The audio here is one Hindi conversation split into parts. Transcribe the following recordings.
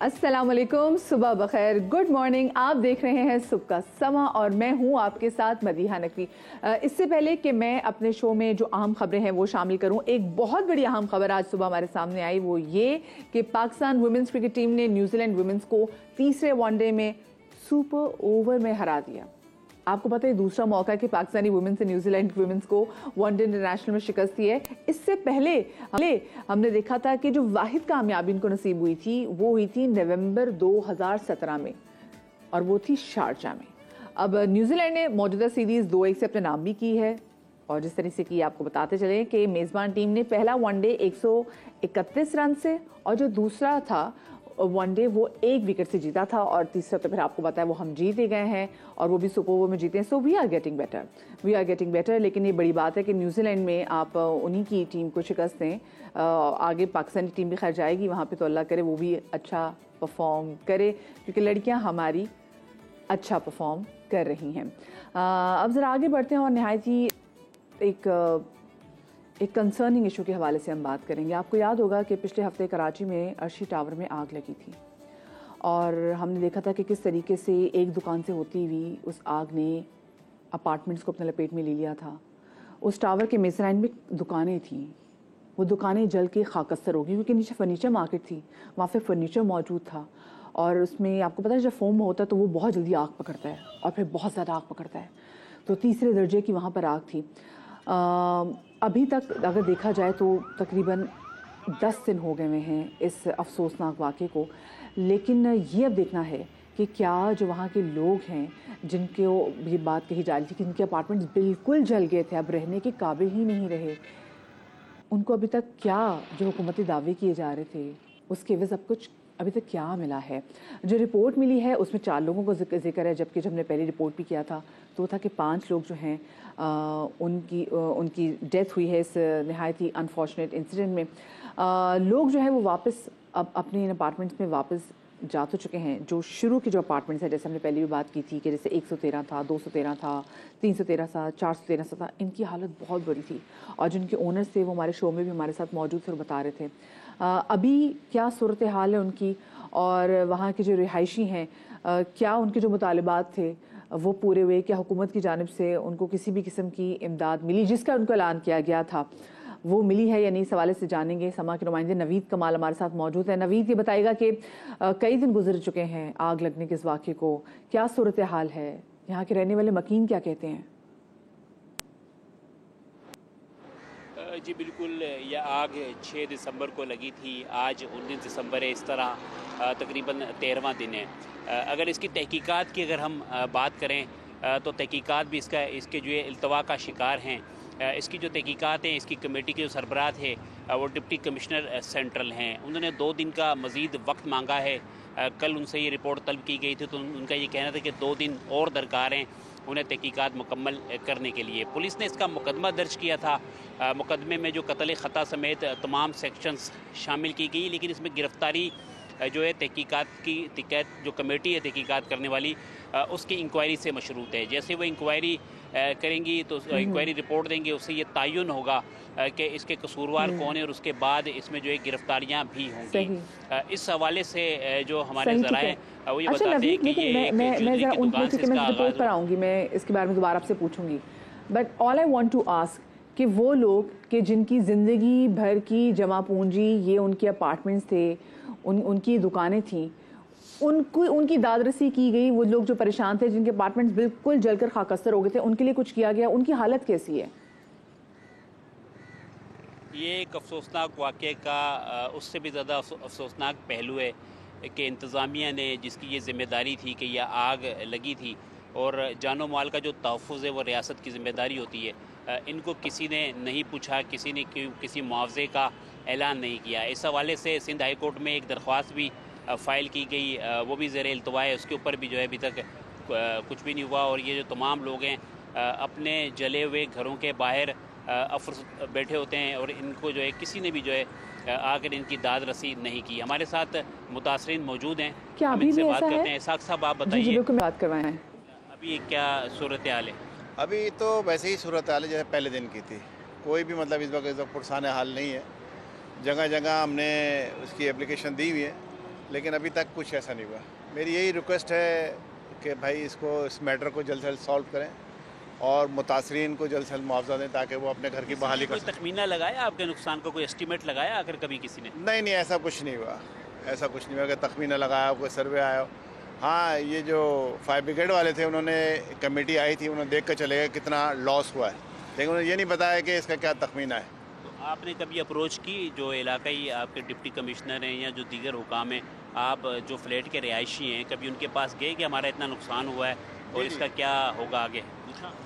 अस्सलाम वालेकुम, सुबह बखैर, गुड मॉर्निंग। आप देख रहे हैं सुबह का समा और मैं हूं आपके साथ मदीहा नकवी। इससे पहले कि मैं अपने शो में जो अहम खबरें हैं वो शामिल करूं, एक बहुत बड़ी अहम खबर आज सुबह हमारे सामने आई, वो ये कि पाकिस्तान वुमेंस क्रिकेट टीम ने न्यूजीलैंड वुमेंस को तीसरे वनडे में सुपर ओवर में हरा दिया। आपको पता है दूसरा मौका है कि पाकिस्तानी वुमेन्स ने न्यूजीलैंड वुमेन्स को वनडे इंटरनेशनल में शिकस्त दी है। इससे पहले हमने देखा था कि जो वाहिद कामयाबी इनको नसीब हुई थी वो हुई थी नवंबर 2017 में और वो थी शारजा में। अब न्यूजीलैंड ने मौजूदा सीरीज 2-1 से अपने नाम भी की है और जिस तरह से की आपको बताते चले कि मेज़बान टीम ने पहला वनडे 131 रन से और जो दूसरा था वनडे वो 1 विकेट से जीता था और तीसरा तो फिर आपको पता है वो हम जीते गए हैं और वो भी सुपर ओवर में जीते हैं। So we are getting better. लेकिन ये बड़ी बात है कि न्यूजीलैंड में आप उन्हीं की टीम को शिकस्त दें। आगे पाकिस्तानी टीम भी खैर जाएगी वहाँ पे, तो अल्लाह करे वो भी अच्छा परफॉर्म करे क्योंकि लड़कियाँ हमारी अच्छा परफॉर्म कर रही हैं। अब ज़रा आगे बढ़ते हैं और नहायत ही एक कंसर्निंग इशू के हवाले से हम बात करेंगे। आपको याद होगा कि पिछले हफ्ते कराची में अर्शी टावर में आग लगी थी और हमने देखा था कि किस तरीके से एक दुकान से होती हुई उस आग ने अपार्टमेंट्स को अपने लपेट में ले लिया था। उस टावर के मेसलाइन में दुकानें थीं, वो दुकानें जल के खाकस्तर हो गई क्योंकि नीचे फर्नीचर मार्केट थी, वहाँ पे फर्नीचर मौजूद था और उसमें आपको पता है जब फोम होता है तो वो बहुत जल्दी आग पकड़ता है और फिर बहुत ज़्यादा आग पकड़ता है। तो तीसरे दर्जे की वहाँ पर आग थी। अभी तक अगर देखा जाए तो तकरीबन 10 दिन हो गए हुए हैं इस अफसोसनाक वाक़े को, लेकिन ये अब देखना है कि क्या जो वहाँ के लोग हैं जिनको ये बात कही जा रही थी कि उनके अपार्टमेंट्स बिल्कुल जल गए थे, अब रहने के काबिल ही नहीं रहे, उनको अभी तक क्या जो हुकूमती दावे किए जा रहे थे उसके एवज़ अब कुछ अभी तक क्या मिला है। जो रिपोर्ट मिली है उसमें 4 लोगों को जिक्र है, जबकि जब हमने पहली रिपोर्ट भी किया था तो था कि 5 लोग जो हैं उनकी डेथ हुई है इस नहायत ही अनफॉर्चुनेट इंसिडेंट में। लोग जो है वो वापस अब अपने इन अपार्टमेंट्स में वापस जा तो चुके हैं। जो शुरू के जो अपार्टमेंट्स हैं, जैसे हमने पहले भी बात की थी कि जैसे 113 था, 213 था, 313 था, 413 था, इनकी हालत बहुत बुरी थी और जिनके ओनर्स थे वो हमारे शो में भी हमारे साथ मौजूद थे और बता रहे थे अभी क्या सूरत हाल है उनकी और वहाँ के जो रिहायशी हैं क्या उनके जो मुतालिबात थे वो पूरे हुए, क्या हुकूमत की जानिब से उनको किसी भी किस्म की इमदाद मिली जिसका उनको ऐलान किया गया था वो मिली है या नहीं। इस हवाले से जानेंगे। समा के नुमाइंदे नवीद कमाल हमारे साथ मौजूद है। नवीद, ये बताएगा कि कई दिन गुजर चुके हैं आग लगने के इस वाक़े को, क्या सूरत हाल है, यहाँ के रहने वाले मकीन क्या कहते हैं? जी बिल्कुल, यह आग 6 दिसंबर को लगी थी, आज 19 दिसंबर है, इस तरह तकरीबन 13वां दिन है। अगर इसकी तहकीकात की अगर हम बात करें तो तहकीकात भी इसके जो इल्तवा का शिकार हैं। इसकी जो तहकीकात हैं, इसकी कमेटी के जो सरबराह थे वो डिप्टी कमिश्नर सेंट्रल हैं, उन्होंने 2 दिन का मज़ीद वक्त मांगा है। कल उनसे ये रिपोर्ट तलब की गई थी तो उनका ये कहना था कि 2 दिन और दरकार हैं उन्हें तहकीकात मुकम्मल करने के लिए। पुलिस ने इसका मुकदमा दर्ज किया था। मुकदमे में जो कत्ल ख़ता समेत तमाम सेक्शंस शामिल की गई, लेकिन इसमें गिरफ्तारी जो है तहकीकात की जो कमेटी है तहकीकात करने वाली उसकी इंक्वायरी से मशरूत है। जैसे वो इंक्वायरी करेंगी तो इंक्वायरी रिपोर्ट देंगे, उससे ये तयन होगा कि इसके कसूरवार कौन है और उसके बाद इसमें जो है गिरफ्तारियाँ भी होंगी। इस हवाले से जो हमारे ज़राए वो ये बताते हैं कि ये मैं ज़रा उन रिपोर्ट पर आऊँगी, मैं इसके बारे में दोबारा आपसे पूछूंगी, but all I want to ask कि वो लोग कि जिनकी ज़िंदगी भर की जमा पूंजी ये उनके अपार्टमेंट्स थे, उनकी दुकानें थीं, उनकी दादरसी की गई, वो लोग जो परेशान थे जिनके अपार्टमेंट्स बिल्कुल जलकर खाकस्तर हो गए थे, उनके लिए कुछ किया गया, उनकी हालत कैसी है? ये एक अफसोसनाक वाक़े का उससे भी ज़्यादा अफसोसनाक पहलू है कि इंतज़ामिया ने जिसकी ये ज़िम्मेदारी थी कि यह आग लगी थी और जानो माल का जो तहफ़्फ़ुज़ है वो रियासत की ज़िम्मेदारी होती है, इनको किसी ने नहीं पूछा, किसी ने किसी मुआवजे का ऐलान नहीं किया। इस हवाले से सिंध हाई कोर्ट में एक दरख्वास्त भी फ़ाइल की गई, वो भी ज़ेर इल्तवा है, उसके ऊपर भी जो है अभी तक कुछ भी नहीं हुआ। और ये जो तमाम लोग हैं अपने जले हुए घरों के बाहर अफर बैठे होते हैं और इनको जो है किसी ने भी जो है आकर इनकी दाद रसी नहीं की। हमारे साथ मुतासरीन मौजूद हैं, क्या हम अभी इनसे भी बात ऐसा करते है? हैं। इसाक साहब आप बताइए, बात करवाएं, अभी क्या सूरत हाल है? अभी तो वैसे ही सूरत हाल है जैसे पहले दिन की थी, कोई भी मतलब इस वक्त पुरसाने हाल नहीं है। जगह जगह हमने उसकी एप्लीकेशन दी हुई है लेकिन अभी तक कुछ ऐसा नहीं हुआ। मेरी यही रिक्वेस्ट है कि भाई इस मैटर को जल्द से जल्द सॉल्व करें और मुतासरीन को जल्द से जल्द मुआवजा दें ताकि वो अपने घर की बहाली कर कोई तखमीना लगाया आपके नुकसान का, कोई एस्टीमेट लगाया आखिर कभी किसी ने? नहीं, ऐसा कुछ नहीं हुआ। ऐसा कुछ नहीं हुआ कि तखमीना लगाया हो, कोई सर्वे आया हो। हाँ, ये जो फायर ब्रिगेड वाले थे उन्होंने कमेटी आई थी, उन्होंने देख कर चले गए कितना लॉस हुआ है, लेकिन उन्होंने ये नहीं बताया कि इसका क्या तखमीना है। तो आपने कभी अप्रोच की जो इलाकाई आपके डिप्टी कमिश्नर हैं या जो दीगर हुकाम हैं, आप जो फ्लैट के रिहायशी हैं, कभी उनके पास गए कि हमारा इतना नुकसान हुआ है और इसका क्या होगा आगे?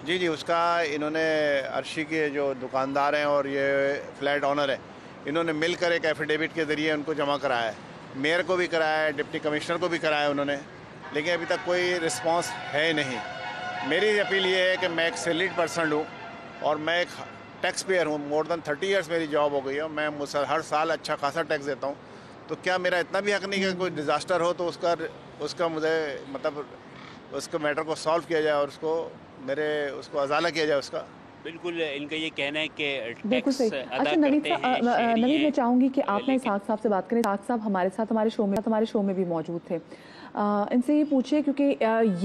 जी, उसका इन्होंने अर्शी के जो दुकानदार हैं और ये फ्लैट ऑनर है, इन्होंने मिलकर एक एफिडेविट के ज़रिए उनको जमा कराया है। मेयर को भी कराया है, डिप्टी कमिश्नर को भी कराया उन्होंने, लेकिन अभी तक कोई रिस्पांस है नहीं। मेरी अपील ये है कि मैं एक सैलरीड पर्सन हूँ और मैं एक टैक्स पेयर हूँ। मोर देन 30 ईयर्स मेरी जॉब हो गई है, मैं हर साल अच्छा खासा टैक्स देता हूँ। तो क्या मेरा इतना भी हक नहीं कि कोई डिज़ास्टर हो तो उसका मुझे मतलब उसको मैटर को सॉल्व किया जाए और उसको अजाला किया जाए उसका। बिल्कुल, इनका ये कहना है कि बिल्कुल सही। अच्छा नवीद, मैं चाहूँगी कि आप ना इसहाक साहब से बात करें। इसहाक साहब हमारे साथ हमारे शो में भी मौजूद थे। इनसे ये पूछिए क्योंकि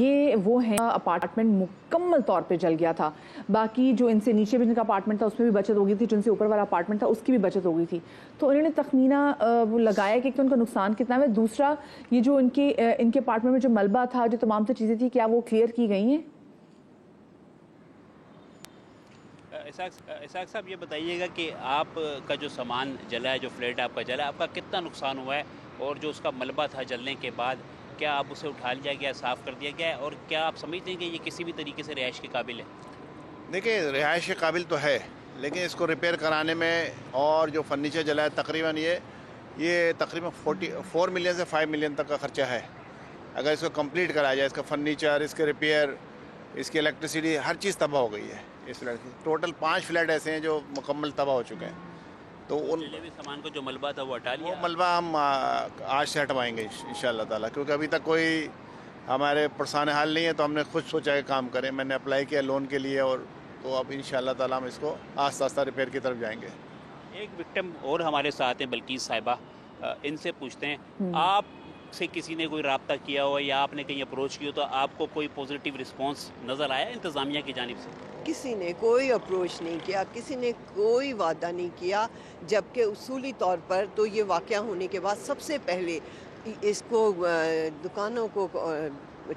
ये वो हैं अपार्टमेंट मुकम्मल तौर पे जल गया था, बाकी जो इनसे नीचे भी इनका अपार्टमेंट था उसमें भी बचत हो गई थी, जो इनसे ऊपर वाला अपार्टमेंट था उसकी भी बचत हो गई थी। तो उन्होंने तखमीना वो लगाया कि उनका नुकसान कितना है। दूसरा, ये जो इनके अपार्टमेंट में जो मलबा था, जो तमाम सी चीज़ें थी, क्या वो क्लियर की गई हैं? इसाक साहब ये बताइएगा कि आपका जो सामान जला है, जो फ्लैट आपका जला है, आपका कितना नुकसान हुआ है और जो उसका मलबा था जलने के बाद क्या आप उसे उठा लिया गया, साफ़ कर दिया गया है और क्या आप समझते हैं कि ये किसी भी तरीके से रिहाइश के काबिल है? देखिए, रिहाइश के काबिल तो है, लेकिन इसको रिपेयर कराने में और जो फर्नीचर जला है तकरीबन ये तकरीबन 4 मिलियन से 5 मिलियन तक का खर्चा है। अगर इसको कंप्लीट कराया जाए, इसका फर्नीचर, इसके रिपेयर, इसकी इलेक्ट्रिसिटी, हर चीज़ तबाह हो गई है इस फ्लैट की। टोटल 5 फ्लैट ऐसे हैं जो मुकम्मल तबाह हो चुके हैं। तो उन सामान को जो मलबा था वो हटा लिया? वो मलबा हम आज से हटवाएंगे इंशाल्लाह ताला, क्योंकि अभी तक कोई हमारे परेशान हाल नहीं है, तो हमने खुद सोचा कि काम करें। मैंने अप्लाई किया लोन के लिए और तो अब इंशाल्लाह ताला हम इसको आस्ता आस्ता रिपेयर की तरफ जाएंगे। एक विक्टिम और हमारे साथ हैं, बल्कीस साहिबा, इनसे पूछते हैं, आप से किसी ने कोई रब्ता किया हो या आपने कहीं अप्रोच किया हो तो आपको कोई पॉजिटिव रिस्पांस नज़र आया इंतज़ामिया की जानिब से? किसी ने कोई अप्रोच नहीं किया, किसी ने कोई वादा नहीं किया, जबकि उसूली तौर पर तो ये वाक़या होने के बाद सबसे पहले इसको दुकानों को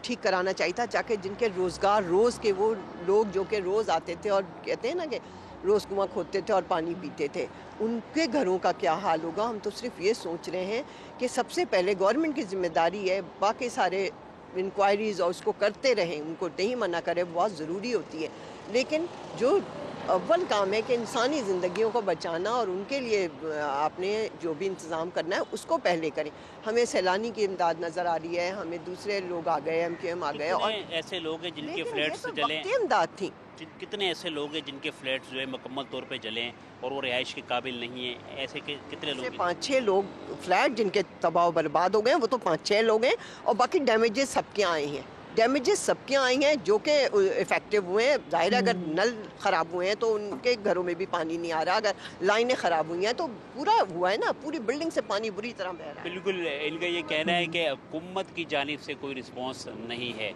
ठीक कराना चाहिए था, ताकि जिनके रोज़गार रोज़ के वो लोग जो कि रोज़ आते थे और कहते हैं ना कि रोज़ कुआं खोदते थे और पानी पीते थे, उनके घरों का क्या हाल होगा। हम तो सिर्फ ये सोच रहे हैं कि सबसे पहले गवर्नमेंट की जिम्मेदारी है, बाकी सारे इंक्वायरीज़ और उसको करते रहें, उनको नहीं मना करें, बहुत ज़रूरी होती है, लेकिन जो अव्वल काम है कि इंसानी ज़िंदगियों को बचाना और उनके लिए आपने जो भी इंतज़ाम करना है उसको पहले करें। हमें सैलानी की इमदाद नज़र आ रही है, हमें दूसरे लोग आ गए, MQM आ गए, और ऐसे लोग हैं जिनके फ्लैट्स तो जले, इमदाद थी। कितने ऐसे लोग हैं जिनके फ्लैट्स जो है मुकम्मल तौर पे जले हैं और वो रिहाइश के काबिल नहीं है? ऐसे कितने लोग हैं? 5-6 लोग फ्लैट जिनके तबाह बर्बाद हो गए, वो तो 5-6 लोग हैं, और बाकी डैमेजेस सबके आए हैं। डैमेजेस सबके आए हैं जो कि इफेक्टिव हुए हैं। जाहिर है अगर नल ख़राब हुए हैं तो उनके घरों में भी पानी नहीं आ रहा, अगर लाइनें ख़राब हुई हैं तो पूरा हुआ है ना, पूरी बिल्डिंग से पानी बुरी तरह बह रहा है। बिल्कुल, इनका ये कहना है कि हुकूमत की जानिब से कोई रिस्पांस नहीं है।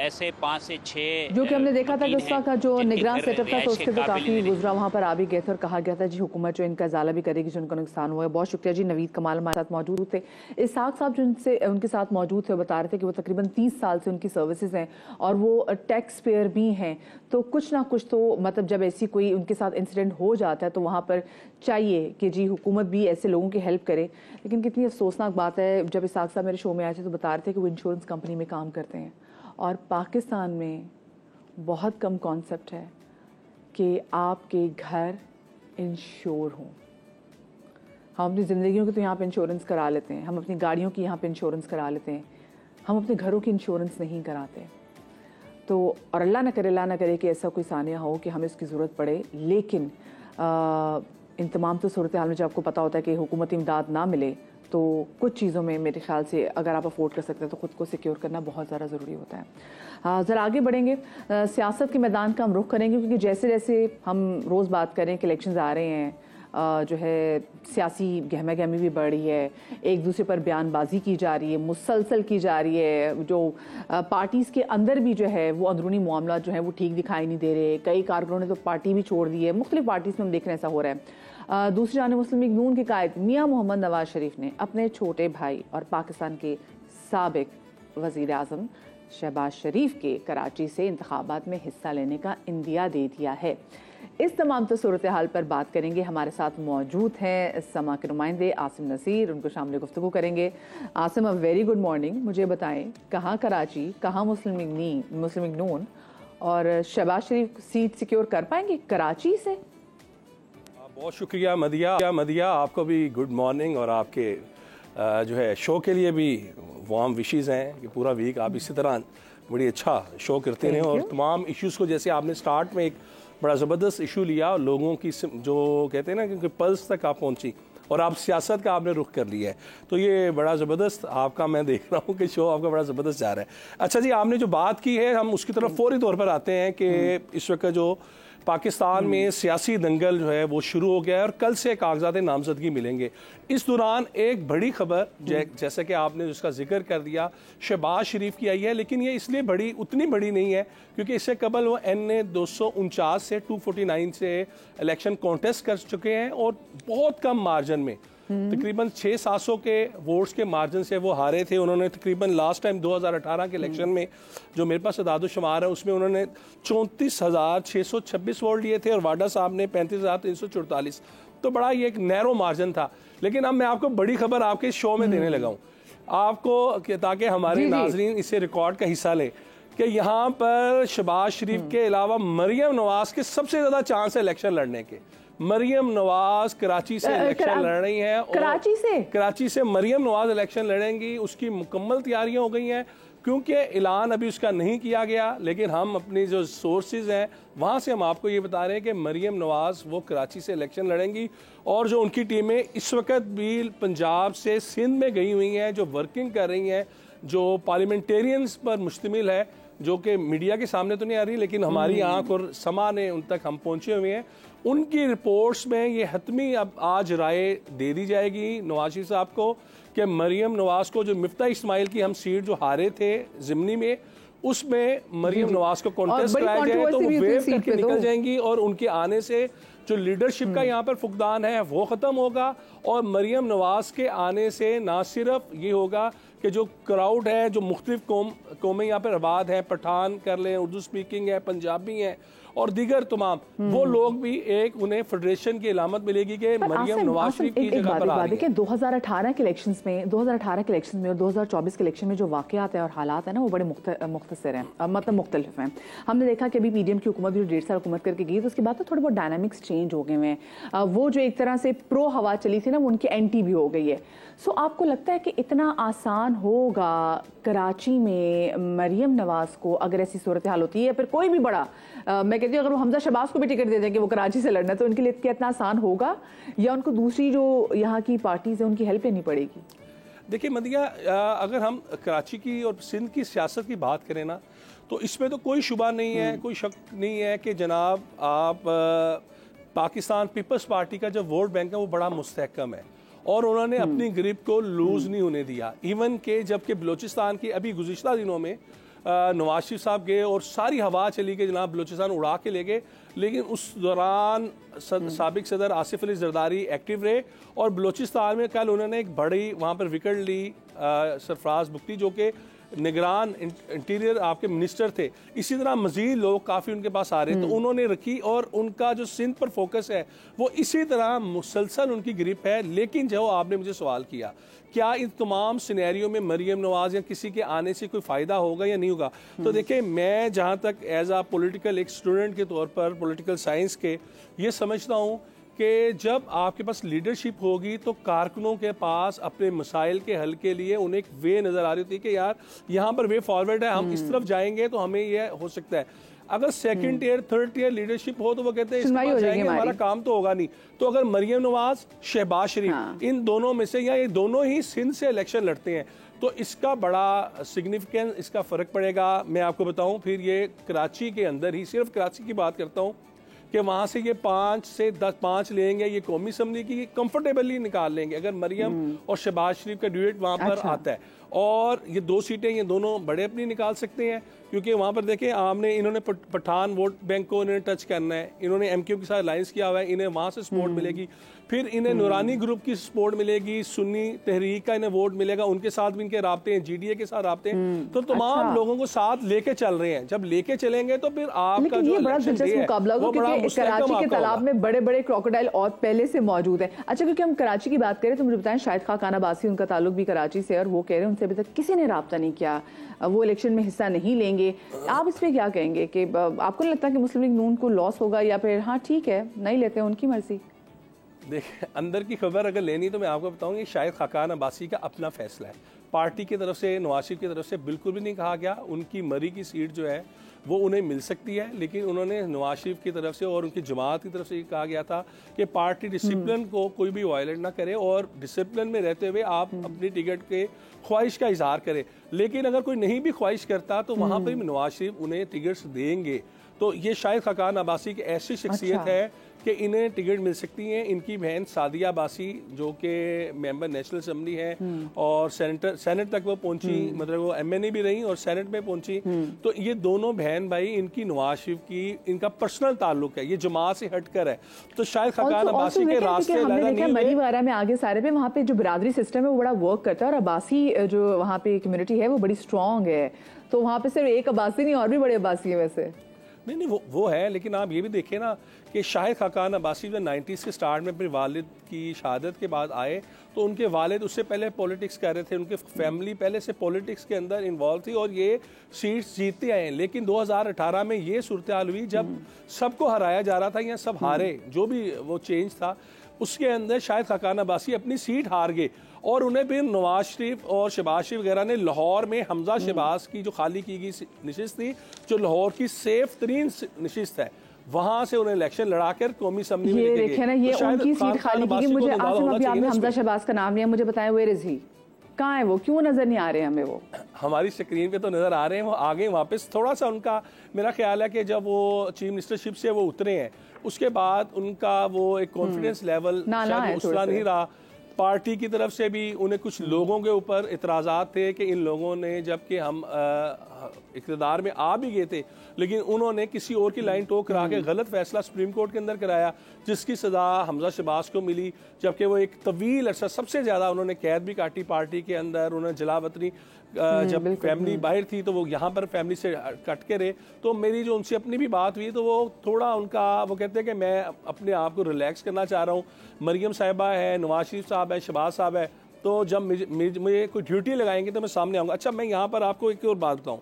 ऐसे 5 से 6 जो कि हमने देखा था कि उसका का जो निगरान सेटअप था तो उसके तो काफ़ी गुजरा वहाँ पर आ भी गए थे और कहा गया था जी हुकूमत जो इनका इजाला भी करेगी जो उनका नुकसान हुआ है। बहुत शुक्रिया जी। नवीद कमाल हमारे साथ मौजूद थे। इसहाक साहब जो उनके साथ मौजूद थे वो बता रहे थे कि वो तकरीबन 30 साल से उनकी सर्विसेज हैं और वो टैक्स पेयर भी हैं, तो कुछ ना कुछ तो मतलब जब ऐसी कोई उनके साथ इंसिडेंट हो जाता है तो वहाँ पर चाहिए कि जी हुकूमत भी ऐसे लोगों की हेल्प करे। लेकिन कितनी अफसोसनाक बात है, जब इसहाक साहब मेरे शो में आए थे तो बता रहे थे कि वो इंश्योरेंस कंपनी में काम करते हैं और पाकिस्तान में बहुत कम कॉन्सेप्ट है कि आपके घर इंश्योर हों। हम अपनी ज़िंदगियों की तो यहाँ पे इंश्योरेंस करा लेते हैं, हम अपनी गाड़ियों की यहाँ पे इंश्योरेंस करा लेते हैं, हम अपने घरों की इंश्योरेंस नहीं कराते। तो और अल्लाह ना करे कि ऐसा कोई सानिया हो कि हमें इसकी ज़रूरत पड़े, लेकिन इन तमाम तो सूरत हाल में जब आपको पता होता है कि हुकूमती इमदाद ना मिले तो कुछ चीज़ों में मेरे ख्याल से अगर आप अफोर्ड कर सकते हैं तो ख़ुद को सिक्योर करना बहुत ज़्यादा ज़रूरी होता है। ज़रा आगे बढ़ेंगे, सियासत के मैदान का हम रुख करेंगे, क्योंकि जैसे जैसे हम रोज़ बात करें कि इलेक्शंस आ रहे हैं, जो है सियासी गहमा गहमी भी बढ़ रही है, एक दूसरे पर बयानबाजी की जा रही है, मुसलसल की जा रही है, जो पार्टीज़ के अंदर भी जो है वो अंदरूनी मामला जो है वो ठीक दिखाई नहीं दे रहे, कई कारकुनों ने तो पार्टी भी छोड़ दी है, मुख्तलिफ पार्टीज़ में हम देख रहे हैं ऐसा हो रहा है। दूसरी जानिब मुस्लिम लीग नून के कायद मियाँ मोहम्मद नवाज शरीफ ने अपने छोटे भाई और पाकिस्तान के साबिक वज़ीर आज़म शहबाज शरीफ के कराची से इंतखाबात में हिस्सा लेने का इंदिया दे दिया है। इस तमाम तो सूरत हाल पर बात करेंगे। हमारे साथ मौजूद हैं समा के नुमाइंदे आसिम नसीर, उनको शामिल गुफ्तगू करेंगे। Asim, a very good morning. मुझे बताएं, कहाँ कराची, कहाँ मुस्लिम लीग नून, और शहबाज शरीफ सीट सिक्योर कर पाएंगे कराची से? बहुत शुक्रिया मदिया, आपको भी गुड मॉर्निंग, और आपके जो है शो के लिए भी वार्म विशेज़ हैं कि पूरा वीक आप इसी तरह बड़ी अच्छा शो करते रहें और तमाम इश्यूज़ को, जैसे आपने स्टार्ट में एक बड़ा ज़बरदस्त इशू लिया और लोगों की जो कहते हैं ना क्योंकि पल्स तक आप पहुंची और आप सियासत का आपने रुख कर लिया है, तो ये बड़ा ज़बरदस्त आपका, मैं देख रहा हूँ कि शो आपका बड़ा ज़बरदस्त जा रहा है। अच्छा जी, आपने जो बात की है हम उसकी तरफ फौरी तौर पर आते हैं कि इस वक्त जो पाकिस्तान में सियासी दंगल जो है वो शुरू हो गया है और कल से कागजात नामजदगी मिलेंगे। इस दौरान एक बड़ी खबर जैसे कि आपने जिसका जिक्र कर दिया शहबाज शरीफ की आई है, लेकिन ये इसलिए बड़ी उतनी बड़ी नहीं है क्योंकि इससे कबल वो NA 249 से 249 से इलेक्शन कॉन्टेस्ट कर चुके हैं और बहुत कम मार्जिन में, तकरीबन 600-700 के वोट्स के मार्जिन से वो हारे थे। उन्होंने तकरीबन लास्ट टाइम 2018 के इलेक्शन में जो मेरे पास अदाद-ओ-शुमार है उसमें उन्होंने 34,626 वोट लिए थे और वाडा साहब ने 35,344, तो बड़ा ये एक नैरो मार्जिन था। लेकिन अब मैं आपको बड़ी खबर आपके शो में देने लगा हूँ आपको, ताकि हमारे नाजरीन इससे रिकॉर्ड का हिस्सा लें कि यहाँ पर शहबाज शरीफ के अलावा मरियम नवाज के सबसे ज़्यादा चांस है इलेक्शन लड़ने के। मरियम नवाज कराची से इलेक्शन लड़ रही हैं, कराची से मरियम नवाज इलेक्शन लड़ेंगी, उसकी मुकम्मल तैयारियां हो गई हैं। क्योंकि ऐलान अभी उसका नहीं किया गया, लेकिन हम अपनी जो सोर्सेज हैं वहाँ से हम आपको ये बता रहे हैं कि मरियम नवाज वो कराची से इलेक्शन लड़ेंगी और जो उनकी टीमें इस वक्त भी पंजाब से सिंध में गई हुई हैं, जो वर्किंग कर रही हैं, जो पार्लियामेंटेरियंस पर मुश्तमिल है, जो कि मीडिया के सामने तो नहीं आ रही लेकिन हमारी आंख और समा ने उन तक हम पहुँचे हुए हैं, उनकी रिपोर्ट्स में ये हतमी अब आज राय दे दी जाएगी नवाज शरीफ साहब को कि मरियम नवाज को, जो मिफ्ता इस्माइल की हम सीट जो हारे थे ज़िमनी में, उसमें मरियम नवाज को कॉन्टेस्ट कराया जाए तो वो वेव करके निकल जाएंगी और उनके आने से जो लीडरशिप का यहाँ पर फुकदान है वो ख़त्म होगा। और मरियम नवाज के आने से ना सिर्फ ये होगा कि जो क्राउड है, जो मुख्तलिफ कौमें यहाँ पर आबाद हैं, पठान कर लें, उर्दू स्पीकिंग है, पंजाबी हैं और दीगर तमाम, वो लोग भी एक उन्हें फेडरेशन की इलामत मिलेगी कि मरियम नवाज शरीफ की जगह पर आ रही है। 2018 के इलेक्शंस में और 2024 के इलेक्शन में जो वाक़यात है और हालात है ना वो बड़े मुख्तसर हैं, मतलब मुख्तलिफ हैं। हमने देखा कि अभी PDM की हुकूमत भी 1.5 साल हुकूमत करके गई तो उसके बाद तो थोड़े बहुत डायनामिक्स चेंज हो गए हैं। वो जो एक तरह से प्रो हवा चली थी ना वो उनकी एंटी भी हो गई है। सो आपको लगता है कि इतना आसान होगा कराची में मरियम नवाज को, अगर ऐसी सूरत हाल होती है, फिर कोई भी बड़ा, मैं कहती हूँ अगर वो हमजा शहबाज को भी टिकट दे दें कि वो कराची से लड़ना, तो उनके लिए क्या इतना आसान होगा या उनको दूसरी जो यहाँ की पार्टीज है उनकी हेल्प लेनी पड़ेगी? देखिए मदिया, अगर हम कराची की और सिंध की सियासत की बात करें ना तो इसमें तो कोई शुबा नहीं है, कोई शक नहीं है कि जनाब आप पाकिस्तान पीपल्स पार्टी का जो वोट बैंक है वो बड़ा मुस्तहकम है और उन्होंने अपनी ग्रिप को लूज नहीं होने दिया। इवन के जबकि बलूचिस्तान की अभी गुज़िश्ता दिनों में नवाज शरीफ साहब गए और सारी हवा चली गई, जनाब बलूचिस्तान उड़ा के ले गए, लेकिन उस दौरान साबिक सदर आसिफ अली जरदारी एक्टिव रहे और बलूचिस्तान में कल उन्होंने एक बड़ी वहाँ पर विकेट ली सरफराज बुख्ती जो कि निगरान इंटीरियर आपके मिनिस्टर थे। इसी तरह मजीद लोग काफ़ी उनके पास आ रहे तो उन्होंने रखी और उनका जो सिंध पर फोकस है वो इसी तरह मुसलसल उनकी ग्रिप है। लेकिन जो आपने मुझे सवाल किया क्या इन तमाम सिनेरियो में मरियम नवाज या किसी के आने से कोई फ़ायदा होगा या नहीं होगा, तो देखिए मैं जहाँ तक एज आ पॉलिटिकल एक स्टूडेंट के तौर पर पॉलिटिकल साइंस के ये समझता हूँ कि जब आपके पास लीडरशिप होगी तो कारकुनों के पास अपने मसाइल के हल के लिए उन्हें एक वे नज़र आ रही थी कि यार यहाँ पर वे फॉरवर्ड है, हम इस तरफ जाएंगे तो हमें यह हो सकता है। अगर second year third year leadership हो तो वो कहते हैं जाएंगे हमारा काम तो होगा नहीं। तो अगर मरियम नवाज शहबाज शरीफ इन दोनों में से या ये दोनों ही सिंध से इलेक्शन लड़ते हैं तो इसका बड़ा सिग्निफिकेंस, इसका फ़र्क पड़ेगा। मैं आपको बताऊं फिर ये कराची के अंदर ही, सिर्फ कराची की बात करता हूँ, कि वहां से ये 5 से 5 लेंगे, ये कौमी असम्बली की कंफर्टेबली निकाल लेंगे अगर मरियम और शहबाज शरीफ का ड्यूएट वहां पर आता है। और ये 2 सीटें ये दोनों बड़े अपनी निकाल सकते हैं, क्योंकि वहां पर देखें आमने इन्होंने पठान वोट बैंक को इन्होंने टच करना है, इन्होंने एमक्यू के साथ अलायंस किया हुआ है, इन्हें वहां से सपोर्ट मिलेगी, फिर इन्हें नूरानी ग्रुप की सपोर्ट मिलेगी, सुन्नी तहरीक का इन्हें वोट मिलेगा, उनके साथ भी इनके राब्ते हैं, जीडीए के साथ राब्ते हैं, तो तमाम लोगों को साथ लेके चल रहे हैं। जब लेके चलेंगे तो फिर आपका जो बड़ा दिलचस्प मुकाबला होगा, क्योंकि कराची के तालाब में बड़े बड़े क्रोकोडाइल और पहले से मौजूद है। अच्छा, क्योंकि हम कराची की बात करें तो मुझे बताएं, शाहिद खान अब्बासी उनका ताल्लुक भी कराची से, और वो कह रहे हैं उनसे अभी तक किसी ने राब्ता नहीं किया, वो इलेक्शन में हिस्सा नहीं लेंगे। आप इस पे क्या कहेंगे कि आपको नहीं लगता कि मुस्लिम लीग नून को लॉस होगा, या फिर हाँ ठीक है नहीं लेते हैं, उनकी मर्जी? देखिए, अंदर की खबर अगर लेनी तो मैं आपको बताऊंगी, शाहिद खाकान अब्बासी का अपना फैसला है। पार्टी की तरफ से, नवाज शरीफ की तरफ से बिल्कुल भी नहीं कहा गया। उनकी मरी की सीट जो है वो उन्हें मिल सकती है, लेकिन उन्होंने नवाज शरीफ की तरफ से और उनकी जमात की तरफ से ये कहा गया था कि पार्टी डिसिप्लिन को कोई भी वायलेट ना करे और डिसिप्लिन में रहते हुए आप अपनी टिकट के ख्वाहिश का इजहार करें। लेकिन अगर कोई नहीं भी ख्वाहिश करता तो वहाँ पर भी नवाज शरीफ उन्हें टिकट्स देंगे। तो ये शाहिद खाकान अब्बासी की ऐसी शख्सियत है कि इन्हें टिकट मिल सकती हैं। इनकी बहन सादिया अब्बासी जो कि मेंबर नेशनल असेंबली है और सेनेट तक वो पहुंची, मतलब वो एमएनए भी रही और सेनेट में पहुंची। तो ये दोनों बहन भाई, इनकी नवाज शरीफ की इनका पर्सनल ताल्लुक है, ये जमात से हटकर है। तो शायद खाकान अब्बासी के रास्ते मरी वारा में आगे सारे पे वहाँ पे जो बिरादरी सिस्टम है वो बड़ा वर्क करता है, और अब्बासी जो वहाँ पे कम्युनिटी है वो बड़ी स्ट्रॉन्ग है। तो वहाँ पे सिर्फ एक अब्बासी नहीं, और भी बड़े अब्बासी है वैसे। नहीं, वो है, लेकिन आप ये भी देखें ना कि शाहिद खाकान अब्बासी जब 90s के स्टार्ट में अपने वालिद की शहादत के बाद आए तो उनके वालिद उससे पहले पॉलिटिक्स कर रहे थे, उनके फैमिली पहले से पॉलिटिक्स के अंदर इन्वॉल्व थी और ये सीट्स जीतते आए। लेकिन 2018 में ये सूरत हाल हुई जब सबको हराया जा रहा था या सब हारे, जो भी वो चेंज था उसके अंदर शाहिद खाकान अब्बासी अपनी सीट हार गए और उन्हें फिर नवाज शरीफ और शहबाज शरीफ वगैरह ने लाहौर में हमजा शहबाज की जो खाली की गई नशिस्त थी, जो लाहौर की सेफ तरीन नशिस्त है, वहां से उन्हें इलेक्शन लड़ाकर कौमी असम्बली में लेके गए। देखिए ना, ये तो उनकी सीट खाली की। मुझे आसिम, अभी आपने हमजा शहबाज का नाम लिया, मुझे बताएं वेयर इज ही, कहाँ है वो, क्यों नजर नहीं आ रहे हमें? वो हमारी स्क्रीन पे तो नजर आ रहे हैं, वो आ गए वापस। थोड़ा सा उनका मेरा ख्याल है कि जब वो चीफ मिनिस्टरशिप से वो उतरे हैं उसके बाद उनका वो एक कॉन्फिडेंस लेवल उतना नहीं रहा। पार्टी की तरफ से भी उन्हें कुछ लोगों के ऊपर इतराज़ात थे कि इन लोगों ने, जबकि हम इक़्तिदार में आ भी गए थे, लेकिन उन्होंने किसी और की लाइन टोक करा के गलत फैसला सुप्रीम कोर्ट के अंदर कराया जिसकी सज़ा हमजा शहबाज को मिली, जबकि वो एक तवील अरसा सबसे ज़्यादा उन्होंने कैद भी काटी पार्टी के अंदर। उन्होंने जलावतनी जब फैमिली बाहर थी तो वो यहाँ पर फैमिली से कट के रहे। तो मेरी जो उनसे अपनी भी बात हुई तो वो थोड़ा उनका वो कहते हैं कि मैं अपने आप को रिलैक्स करना चाह रहा हूँ। मरियम साहिबा है, नवाज शरीफ साहब है, शहबाज साहब है, तो जब मुझे कोई ड्यूटी लगाएंगे तो मैं सामने आऊँगा। अच्छा, मैं यहाँ पर आपको एक और बात बताऊँ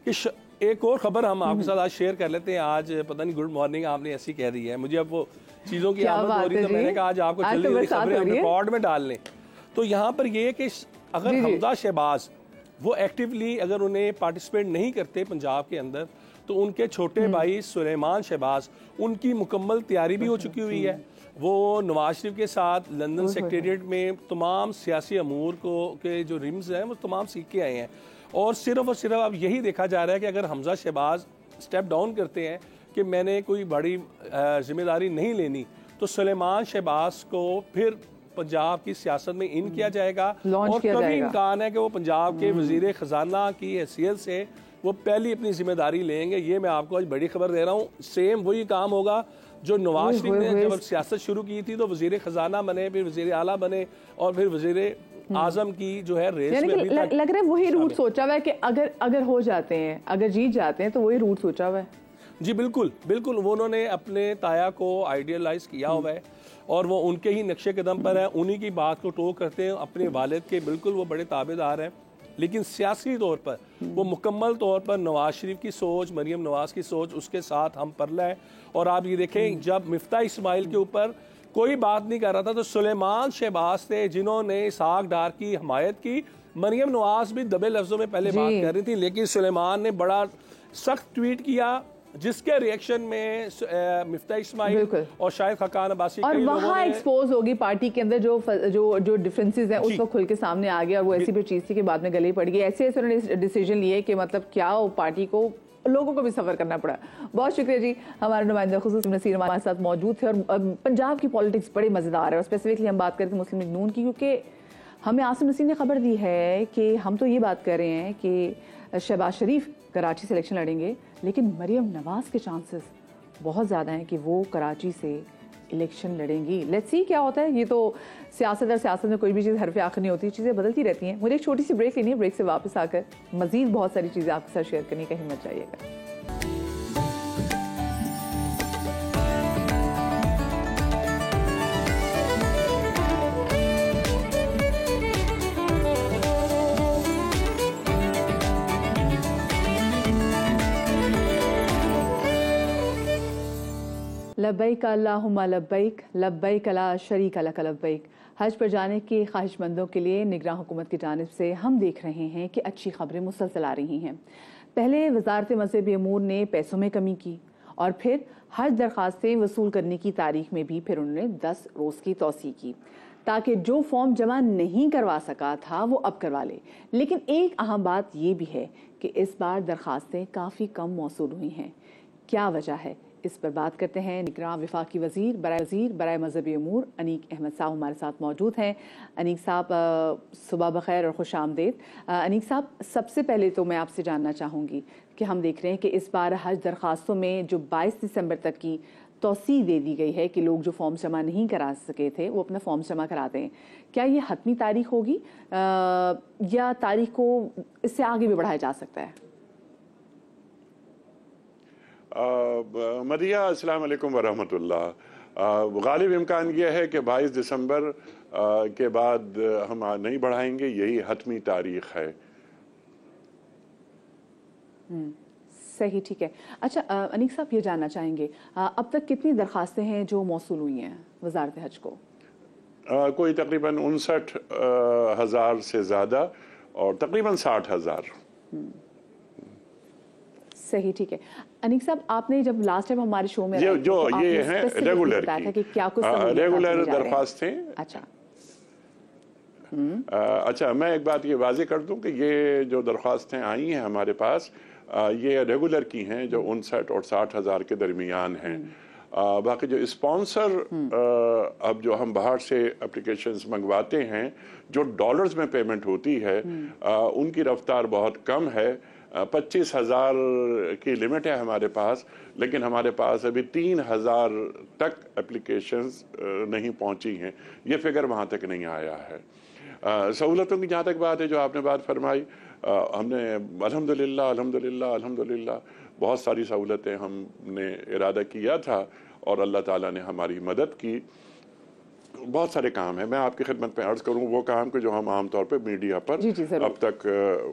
कि एक और खबर हम आपके साथ आज शेयर कर लेते हैं। आज पता नहीं गुड मॉर्निंग आपने ऐसी कह दी है, मुझे अब वो चीज़ों की आदत हो रही है तो मैंने कहा आज आपको जल्दी खबरें हम रिकॉर्ड में डाल लें। तो यहाँ पर ये कि अगर हमजा शहबाज वो एक्टिवली अगर उन्हें पार्टिसिपेट नहीं करते पंजाब के अंदर तो उनके छोटे भाई सुलेमान शहबाज, उनकी मुकम्मल तैयारी भी हो चुकी हुई है। वो नवाज शरीफ के साथ लंदन सेक्रेटेरिएट में तमाम सियासी अमूर को के जो रिम्स हैं वो तमाम सीख के आए हैं और सिर्फ अब यही देखा जा रहा है कि अगर हमजा शहबाज स्टेप डाउन करते हैं कि मैंने कोई बड़ी जिम्मेदारी नहीं लेनी तो सुलेमान शहबाज को फिर पंजाब की सियासत में इन किया जाएगा और कभी इम्कान है कि वो पंजाब के वजीर खजाना की हैसियत से वो पहली अपनी जिम्मेदारी लेंगे। ये मैं आपको आज बड़ी खबर दे रहा हूँ। सेम वही काम होगा जो नवाज शरीफ ने जब सियासत शुरू की थी तो वजीर खजाना बने, फिर वजीर आला बने और फिर वजीर आजम की जो है रेस में लग रहा है वही रूट सोचा हुआ है कि अगर हो जाते हैं, अगर जीत जाते हैं तो वही रूट सोचा हुआ है। जी बिल्कुल, वो उन्होंने अपने ताया को आइडियलाइज किया हुआ है और वो उनके ही नक्शे कदम पर है, उन्हीं की बात को टोक करते हैं अपने वालिद के। बिल्कुल वो बड़े ताबेदार हैं, लेकिन सियासी तौर पर वो मुकम्मल तौर पर नवाज शरीफ की सोच, मरियम नवाज की सोच उसके साथ हम परला है। और आप ये देखें जब मिफ्ता इस्माइल के ऊपर कोई बात नहीं कर रहा था तो सुलेमान शहबाज थे जिन्होंने इसहाक डार की हमायत की। मरियम नवाज भी दबे लफ्जों में पहले बात कर रही थी, लेकिन सुलेमान ने बड़ा सख्त ट्वीट किया जिसके रिएक्शन में मिफ्ता इस्माइल और शाहिद खाकान अब्बासी और वहाँ एक्सपोज होगी पार्टी के अंदर जो डिफरेंसेस हैं उसको खुल के सामने आ गया और वो ऐसी भी चीज थी कि बाद में गले पड़ गई। ऐसे उन्होंने डिसीजन लिए कि मतलब क्या वो पार्टी को लोगों को भी सफ़र करना पड़ा। बहुत शुक्रिया जी। हमारे नुमाइंदा खुसूस नसीर हमारे साथ मौजूद थे। और पंजाब की पॉलिटिक्स बड़ी मज़ेदार है, और स्पेसिफिकली हम बात करते हैं मुस्लिम लीग नून की, क्योंकि हमें आसिम नसीर ने खबर दी है कि हम तो ये बात कर रहे हैं कि शहबाज शरीफ कराची से इलेक्शन लड़ेंगे, लेकिन मरियम नवाज़ के चांसेस बहुत ज़्यादा हैं कि वो कराची से इलेक्शन लड़ेंगी। लेट्स सी क्या होता है। ये तो सियासत और सियासत में कोई भी चीज़ हरफ आखिर नहीं होती, चीज़ें बदलती रहती हैं। मुझे एक छोटी सी ब्रेक लेनी है, ब्रेक से वापस आकर मज़ीद बहुत सारी चीज़ें आपके साथ शेयर करने का हिम्मत चाहिएगा। लब्बैक अल्लाहुम्मा लब्बैक, लब्बैक ला शरीक लक लब्बैक। हज पर जाने के ख्वाहिशमंदों के लिए निगरान हुकूमत की जानिब से हम देख रहे हैं कि अच्छी खबरें मुसलसल आ रही हैं। पहले वजारत मज़हबी अमूर ने पैसों में कमी की, और फिर हज दरख्वास्तें वसूल करने की तारीख में भी फिर उन्होंने 10 रोज़ की तोसी की, ताकि जो फॉर्म जमा नहीं करवा सका था वो अब करवा ले। लेकिन एक अहम बात ये भी है कि इस बार दरख्वास्तें काफ़ी कम मौसूल हुई हैं। क्या वजह है, इस पर बात करते हैं। निगरान वफाकी वज़ीर बराए मज़हबी अमूर अनीक अहमद साहब हमारे साथ मौजूद हैं। अनीक साहब सुबह बखैर और खुश आमदेद। अनीक साहब, सबसे पहले तो मैं आपसे जानना चाहूँगी कि हम देख रहे हैं कि इस बार हज दरख्वास्तों में जो 22 दिसंबर तक की तोसी दे दी गई है कि लोग जो फॉर्म जमा नहीं करा सके थे वो अपना फॉर्म जमा करा दें, क्या ये हतमी तारीख होगी या तारीख को इससे आगे भी बढ़ाया जा सकता है? मदिया अस्सलाम वालेकुम वरहमतुल्लाह। गालिब इम्कान यह है कि 22 दिसंबर के बाद हम नहीं बढ़ाएंगे, यही हतमी तारीख है। सही, ठीक है। अच्छा अनीक साहब, ये जानना चाहेंगे अब तक कितनी दरखास्तें हैं जो मौसूल हुई हैं वजारत हज को? कोई तकरीबन 59,000 से ज़्यादा और तकरीबन 60,000। सही, ठीक है। अनीक साहब, आपने जब लास्ट टाइम हमारे शो में ये जो ये हैं रेगुलर कि क्या कुछ रेगुलर दरख्वास्तें। अच्छा अच्छा, मैं एक बात ये वाजे कर दूं कि ये जो दरख्वास्तें आई हैं हमारे पास, ये रेगुलर की हैं जो 59 और 60,000 के दरमियान हैं। बाकी जो स्पॉन्सर अब जो हम बाहर से एप्लीकेशंस मंगवाते हैं, जो डॉलर्स में पेमेंट होती है, उनकी रफ्तार बहुत कम है। 25,000 की लिमिट है हमारे पास, लेकिन हमारे पास अभी 3,000 तक एप्लीकेशंस नहीं पहुंची हैं। ये फिगर वहाँ तक नहीं आया है। सहूलतों की जहाँ तक बात है, जो आपने बात फरमाई, हमने अल्हम्दुलिल्लाह बहुत सारी सहूलतें हमने इरादा किया था और अल्लाह ताला ने हमारी मदद की। बहुत सारे काम हैं, मैं आपकी खिदमत में अर्ज करूं वो काम के जो हम आमतौर पे मीडिया पर अब तक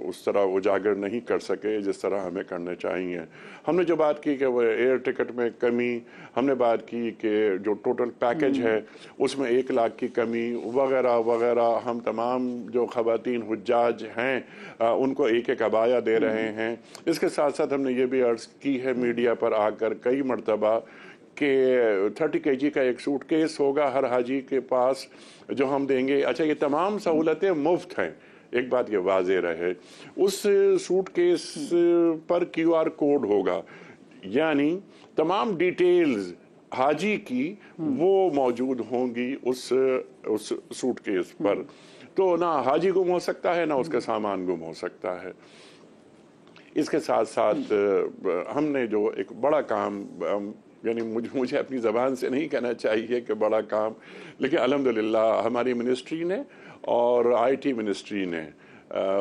उस तरह उजागर नहीं कर सके जिस तरह हमें करने चाहिए। हमने जो बात की कि वो एयर टिकट में कमी, हमने बात की कि जो टोटल पैकेज है उसमें 1 लाख की कमी वगैरह वगैरह। हम तमाम जो ख़वातीन हुज्जाज हैं उनको एक अबाया दे रहे हैं। इसके साथ साथ हमने ये भी अर्ज़ की है मीडिया पर आकर कई मरतबा कि 30 kg का एक सूटकेस होगा हर हाजी के पास जो हम देंगे। अच्छा, ये तमाम सहूलतें मुफ्त हैं, एक बात ये वाज़े रहे। उस सूटकेस पर QR कोड होगा, यानी तमाम डिटेल्स हाजी की वो मौजूद होंगी उस सूटकेस पर। तो ना हाजी गुम हो सकता है, ना उसका सामान गुम हो सकता है। इसके साथ साथ हमने जो एक बड़ा काम, यानी मुझे अपनी ज़बान से नहीं कहना चाहिए कि बड़ा काम, लेकिन अल्हम्दुलिल्लाह हमारी मिनिस्ट्री ने और IT मिनिस्ट्री ने,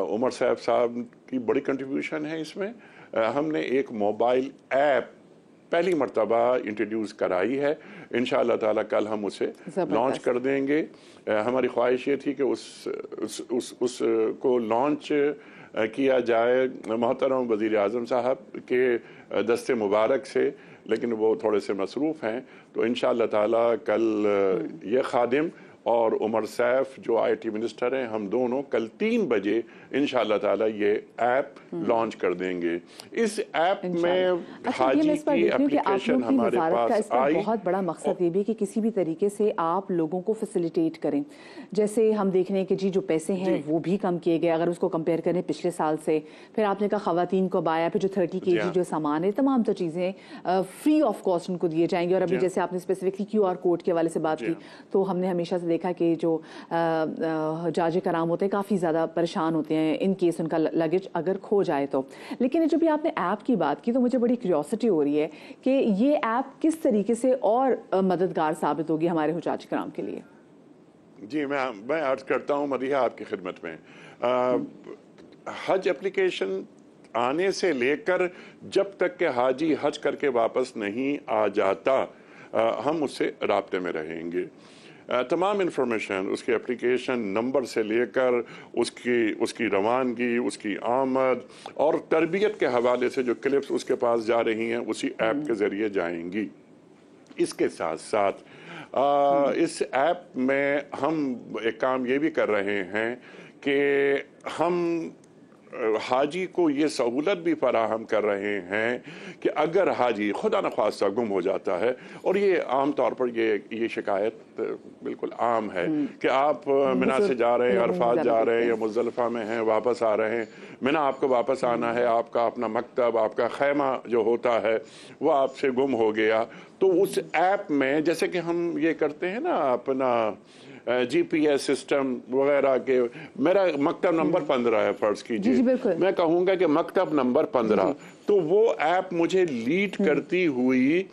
उमर साहब की बड़ी कंट्रीब्यूशन है इसमें। हमने एक मोबाइल ऐप पहली मर्तबा इंट्रोड्यूस कराई है। इंशाअल्लाह ताला कल हम उसे लॉन्च कर देंगे। हमारी ख्वाहिश ये थी कि उसको लॉन्च किया जाए मोहतरम वज़ीर आज़म साहब के दस्ते मुबारक से, लेकिन वो थोड़े से मसरूफ़ हैं। तो इंशाअल्लाह ताला कल ये खादिम और उमर सैफ जो आईटी मिनिस्टर हैं, हम दोनों कल 3 बजे इंशाअल्लाह ताला ये ऐप लॉन्च कर देंगे। इस ऐप में हाजी की एप्लीकेशन हमारे पास आई। बहुत बड़ा मकसद ये भी कि किसी भी तरीके से आप लोगों को फैसिलिटेट करें। जैसे हम देख रहे हैं कि जी जो पैसे हैं वो भी कम किए गए, अगर उसको कंपेयर करें पिछले साल से। फिर आपने कहा खवातीन को बाया, फिर जो 30 kg जो सामान है, तमाम तो चीज़ें फ्री ऑफ कॉस्ट उनको दिए जाएंगे। और अभी जैसे आपने स्पेसिफिकली QR कोड के हवाले से बात की, तो हमने हमेशा से देखा कि जो जाज कराम होते हैं काफ़ी ज़्यादा परेशान होते हैं इन केस उनका लगेज अगर खो जाए तो। लेकिन जब भी आपने ऐप की बात की तो मुझे बड़ी क्यूरियोसिटी हो रही है कि ये ऐप किस तरीके से और मददगार साबित होगी हमारे हुजाज कराम के लिए। जी मैं अर्ज करता हूँ मदीहा आपकी खिदमत में। हज एप्लीकेशन आने से लेकर जब तक के हाजी हज करके वापस नहीं आ जाता, हम उससे राब्ते में रहेंगे। तमाम इंफॉर्मेशन उसके एप्लीकेशन नंबर से लेकर उसकी रवानगी, उसकी आमद और तरबियत के हवाले से जो क्लिप्स उसके पास जा रही हैं उसी ऐप के ज़रिए जाएंगी। इसके साथ साथ इस ऐप में हम एक काम ये भी कर रहे हैं कि हम हाजी को ये सहूलत भी फराहम कर रहे हैं कि अगर हाजी खुदा न ख्वास्ता गुम हो जाता है, और ये आम तौर पर ये शिकायत बिल्कुल आम है कि आप मिना से जा रहे हैं, अरफात जा रहे हैं या मुज़दलिफ़ा में हैं, वापस आ रहे हैं, मिना आपको वापस आना है, आपका अपना मकतब, आपका खैमा जो होता है वो आपसे गुम हो गया। तो उस ऐप में जैसे कि हम ये करते हैं ना अपना GPS सिस्टम वगैरह के, मेरा मकतब नंबर 15 है फर्ज कीजिए, मैं कहूँगा कि मकतब नंबर 15, तो वो ऐप मुझे लीड करती हुई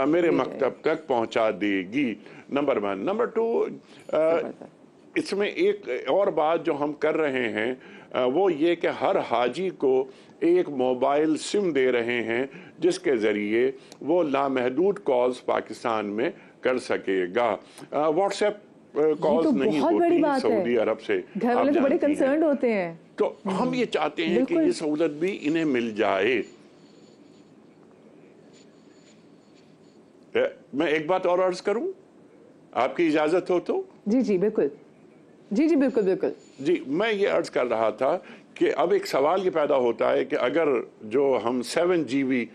मेरे मकतब तक पहुँचा देगी। नंबर 1। नंबर 2, इसमें एक और बात जो हम कर रहे हैं वो ये कि हर हाजी को एक मोबाइल सिम दे रहे हैं जिसके ज़रिए वो लामहदूद कॉल्स पाकिस्तान में कर सकेगा। व्हाट्सएप कॉल्स नहीं होती सऊदी अरब से, घर वाले तो बड़े कंसर्न होते हैं। तो हम ये चाहते हैं कि ये सहूलत भी इन्हें मिल जाए। मैं एक बात और अर्ज करूं, आपकी इजाजत हो तो? जी बिल्कुल, जी बिल्कुल बिल्कुल। जी, मैं ये अर्ज कर रहा था कि अब एक सवाल ये पैदा होता है कि अगर जो हम 7 GB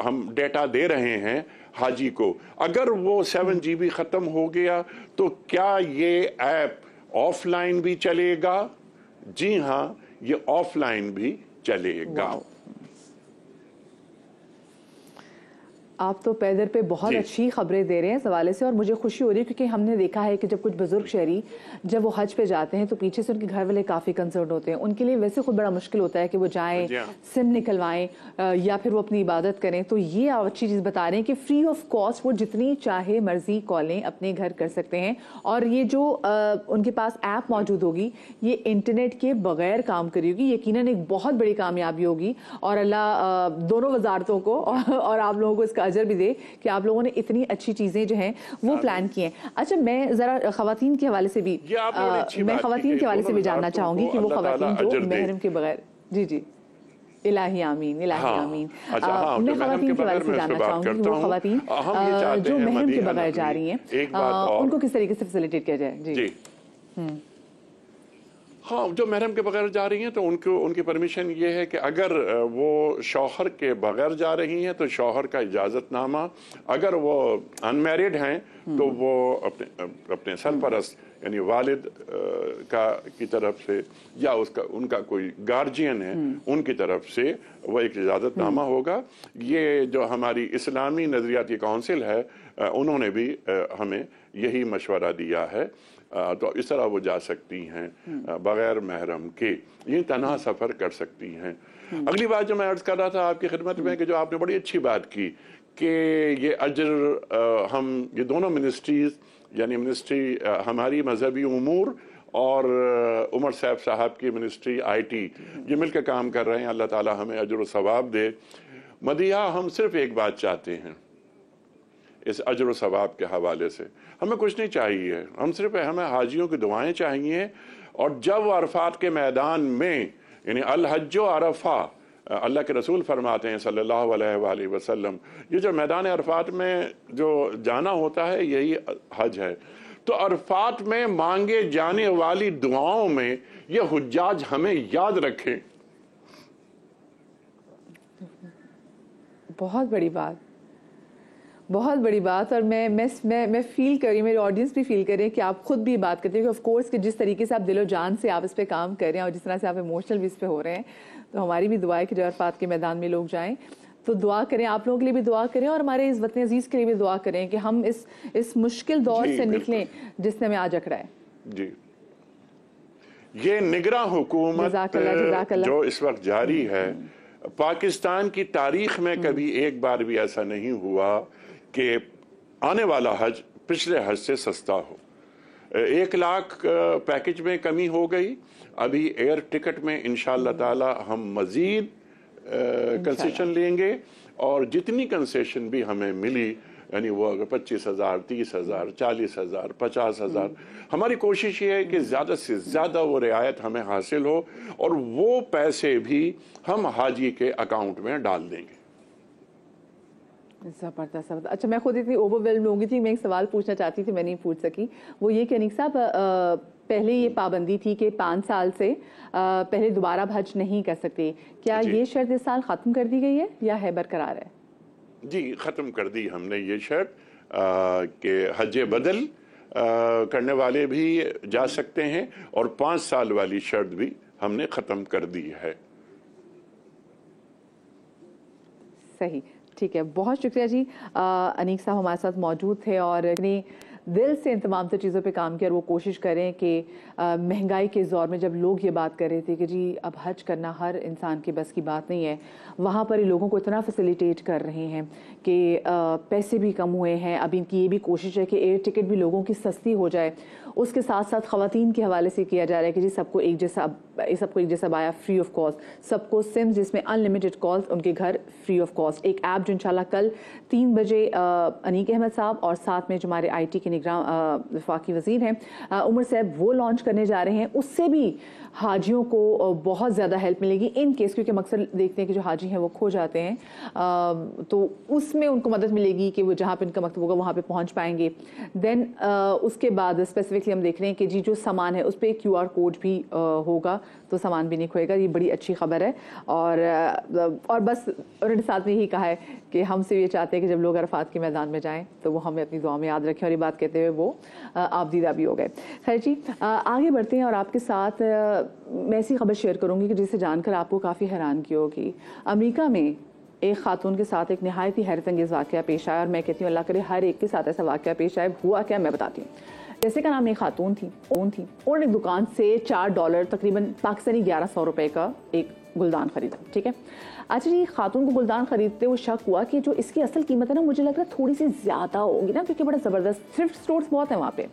हम डेटा दे रहे हैं हाजी को, अगर वो 7 GB ख़त्म हो गया तो क्या ये ऐप ऑफलाइन भी चलेगा? जी हाँ, ये ऑफलाइन भी चलेगा। आप तो पैदर पे बहुत अच्छी खबरें दे रहे हैं इस हवाले से, और मुझे खुशी हो रही है क्योंकि हमने देखा है कि जब कुछ बुजुर्ग शहरी जब वो हज पे जाते हैं तो पीछे से उनके घर वाले काफ़ी कंसर्न होते हैं। उनके लिए वैसे खुद बड़ा मुश्किल होता है कि वो जाएं, सिम निकलवाएं या फिर वो अपनी इबादत करें। तो ये आप अच्छी चीज़ बता रहे हैं कि फ्री ऑफ कॉस्ट वो जितनी चाहे मर्जी कॉलें अपने घर कर सकते हैं। और ये जो उनके पास ऐप मौजूद होगी ये इंटरनेट के बगैर काम करेगी, यकीनन एक बहुत बड़ी कामयाबी होगी। और अल्लाह दोनों वजारतों को और आप लोगों को इसका अजर भी दे कि आप लोगों ने इतनी अच्छी चीजें जो हैं वो प्लान की हैं। अच्छा, मैं जरा खवातीन के हवाले से भी जानना चाहूंगी कि वो खवातीन जो महरम के बगैर, जी इलाही आमीन, इलाही आमीन। मैं खवातीन के बारे में जानना चाहूंगी कि वो खवातीन जो महरम के बगैर जा रही हैं उनको किस तरीके से फैसिलिटेट किया जाए। जी हाँ, जो महरम के बगैर जा रही हैं तो उनकी परमिशन ये है कि अगर वो शौहर के बगैर जा रही हैं तो शौहर का इजाज़तनामा, अगर वो अनमैरिड हैं तो वो अपने सरपरस्त यानी वालिद की तरफ से या उनका कोई गार्जियन है उनकी तरफ से वो एक इजाज़तनामा होगा। ये जो हमारी इस्लामी नज़रियाती काउंसिल है उन्होंने भी हमें यही मशवरा दिया है। तो इस तरह वो जा सकती हैं बगैर महरम के, ये तन्हा सफ़र कर सकती हैं। अगली बात जो मैं अर्ज़ कर रहा था आपकी खिदमत में कि जो आपने बड़ी अच्छी बात की कि ये अजर हम ये दोनों मिनिस्ट्रीज़ यानी मिनिस्ट्री हमारी मजहबी उमूर और उमर सैफ साहब की मिनिस्ट्री IT ये मिलकर काम कर रहे हैं। अल्लाह ताला हमें अजर व सवाब दे। मदीहा, हम सिर्फ एक बात चाहते हैं इस अजर व सवाब के हवाले से, हमें कुछ नहीं चाहिए, हमें हाजियों की दुआएं चाहिए। और जब अरफात के मैदान में यानी अल हज्जो अरफा, अल्लाह के रसूल फरमाते हैं सल्लल्लाहु अलैहि वसल्लम, ये जो मैदान अरफात में जो जाना होता है यही हज है। तो अरफात में मांगे जाने वाली दुआओं में ये हुज्जाज हमें याद रखें। बहुत बड़ी बात, बहुत बड़ी बात। और मैं फील कर रही हूँ, मेरी ऑडियंस भी फील कर रही है कि आप खुद भी बात करते हैं कि ऑफ कोर्स कि जिस तरीके से आप दिलो जान से आप इस पे काम कर रहे हैं और जिस तरह से आप इमोशनल भी इस पे हो रहे हैं, तो हमारी भी दुआ है कि जो अरफात के मैदान में लोग जाएं तो दुआ करें, आप लोगों के लिए भी दुआ करें और हमारे इस वतन अजीज़ के लिए भी दुआ करें कि हम इस मुश्किल दौर से निकलें जिसने हमें आज अकड़ा है। जी, ये निगरां हुकूमत जो इस वक्त जारी है, पाकिस्तान की तारीख में कभी एक बार भी ऐसा नहीं हुआ कि आने वाला हज पिछले हज से सस्ता हो। 1 लाख पैकेज में कमी हो गई। अभी एयर टिकट में इंशाअल्लाह ताला हम मजीद कंसेशन लेंगे और जितनी कंसेशन भी हमें मिली, यानी वो अगर 25,000, 30,000, 40,000, 50,000, हमारी कोशिश ये है कि ज़्यादा से ज़्यादा वो रियायत हमें हासिल हो और वो पैसे भी हम हाजी के अकाउंट में डाल देंगे। ज़बरदस्त। अच्छा, मैं खुद इतनी ओवरवेल्म हो गई थी, मैं एक सवाल पूछना चाहती थी, मैं नहीं पूछ सकी। वो ये कि अनीक साहब, पहले ये पाबंदी थी कि 5 साल से पहले दोबारा हज नहीं कर सकते, क्या ये शर्त इस साल ख़त्म कर दी गई है या है बरकरार है? जी, ख़त्म कर दी हमने ये शर्त कि हज बदल करने वाले भी जा सकते हैं और 5 साल वाली शर्त भी हमने ख़त्म कर दी है। सही, ठीक है, बहुत शुक्रिया जी। अनीक साहब हमारे साथ मौजूद थे और इतनी दिल से इन तमाम से चीज़ों पे काम किया और वो कोशिश करें कि महंगाई के दौर में जब लोग ये बात कर रहे थे कि जी अब हज करना हर इंसान के बस की बात नहीं है, वहाँ पर लोगों को इतना फैसिलिटेट कर रहे हैं कि पैसे भी कम हुए हैं। अब इनकी ये भी कोशिश है कि एयर टिकट भी लोगों की सस्ती हो जाए। उसके साथ साथ ख़वातीन के हवाले से किया जा रहा है कि जी सबको एक जैसा बाया फ्री ऑफ कॉस्ट, सबको सिम जिसमें अनलिमिटेड कॉल्स उनके घर फ्री ऑफ कॉस्ट। एक ऐप जो इंशाल्लाह कल 3 बजे अनीक अहमद साहब और साथ में जो हमारे IT के निगरान वफाकी वज़ीर हैं उमर साहब वो लॉन्च करने जा रहे हैं। उससे भी हाजियों को बहुत ज़्यादा हेल्प मिलेगी इन केस, क्योंकि हम अक्सर देखते हैं कि जो हाजी हैं वो खो जाते हैं, तो उसमें उनको मदद मिलेगी कि वो जहाँ पे इनका मकतब होगा वहाँ पे पहुँच पाएंगे। देन उसके बाद स्पेसिफिकली हम देख रहे हैं कि जी जो सामान है उस पर QR कोड भी होगा, तो सामान भी नहीं खोएगा। ये बड़ी अच्छी खबर है। और बस उन्होंने साथ में यही कहा है कि हमसे ये चाहते हैं कि जब लोग अरफात के मैदान में जाएँ तो वो हमें अपनी दुआ में याद रखें, और ये बात कहते हुए वो आप दीदा भी हो गए। खैर जी, आगे बढ़ते हैं और आपके साथ मैं ऐसी खबर शेयर करूंगी कि जिसे जानकर आपको काफ़ी हैरान की होगी। अमेरिका में एक खातून के साथ एक नहायत ही हैरत अंगेज़ वाक़या पेश आया और मैं कहती हूँ अल्लाह करे हर एक के साथ ऐसा वाक़या पेश आए। हुआ क्या मैं बताती हूँ। जैसे का नाम एक खातून थी, उन्होंने दुकान से $4 तकरीबन पाकिस्तानी 1100 रुपये का एक गुलदान खरीदा। ठीक है, अच्छा जी, खातून को गुलदान खरीदते हुए शक हुआ कि जो इसकी असल कीमत है ना, मुझे लग रहा है थोड़ी सी ज़्यादा होगी ना, क्योंकि बड़ा ज़बरदस्त थ्रिफ्ट स्टोर्स बहुत हैं वहाँ पे।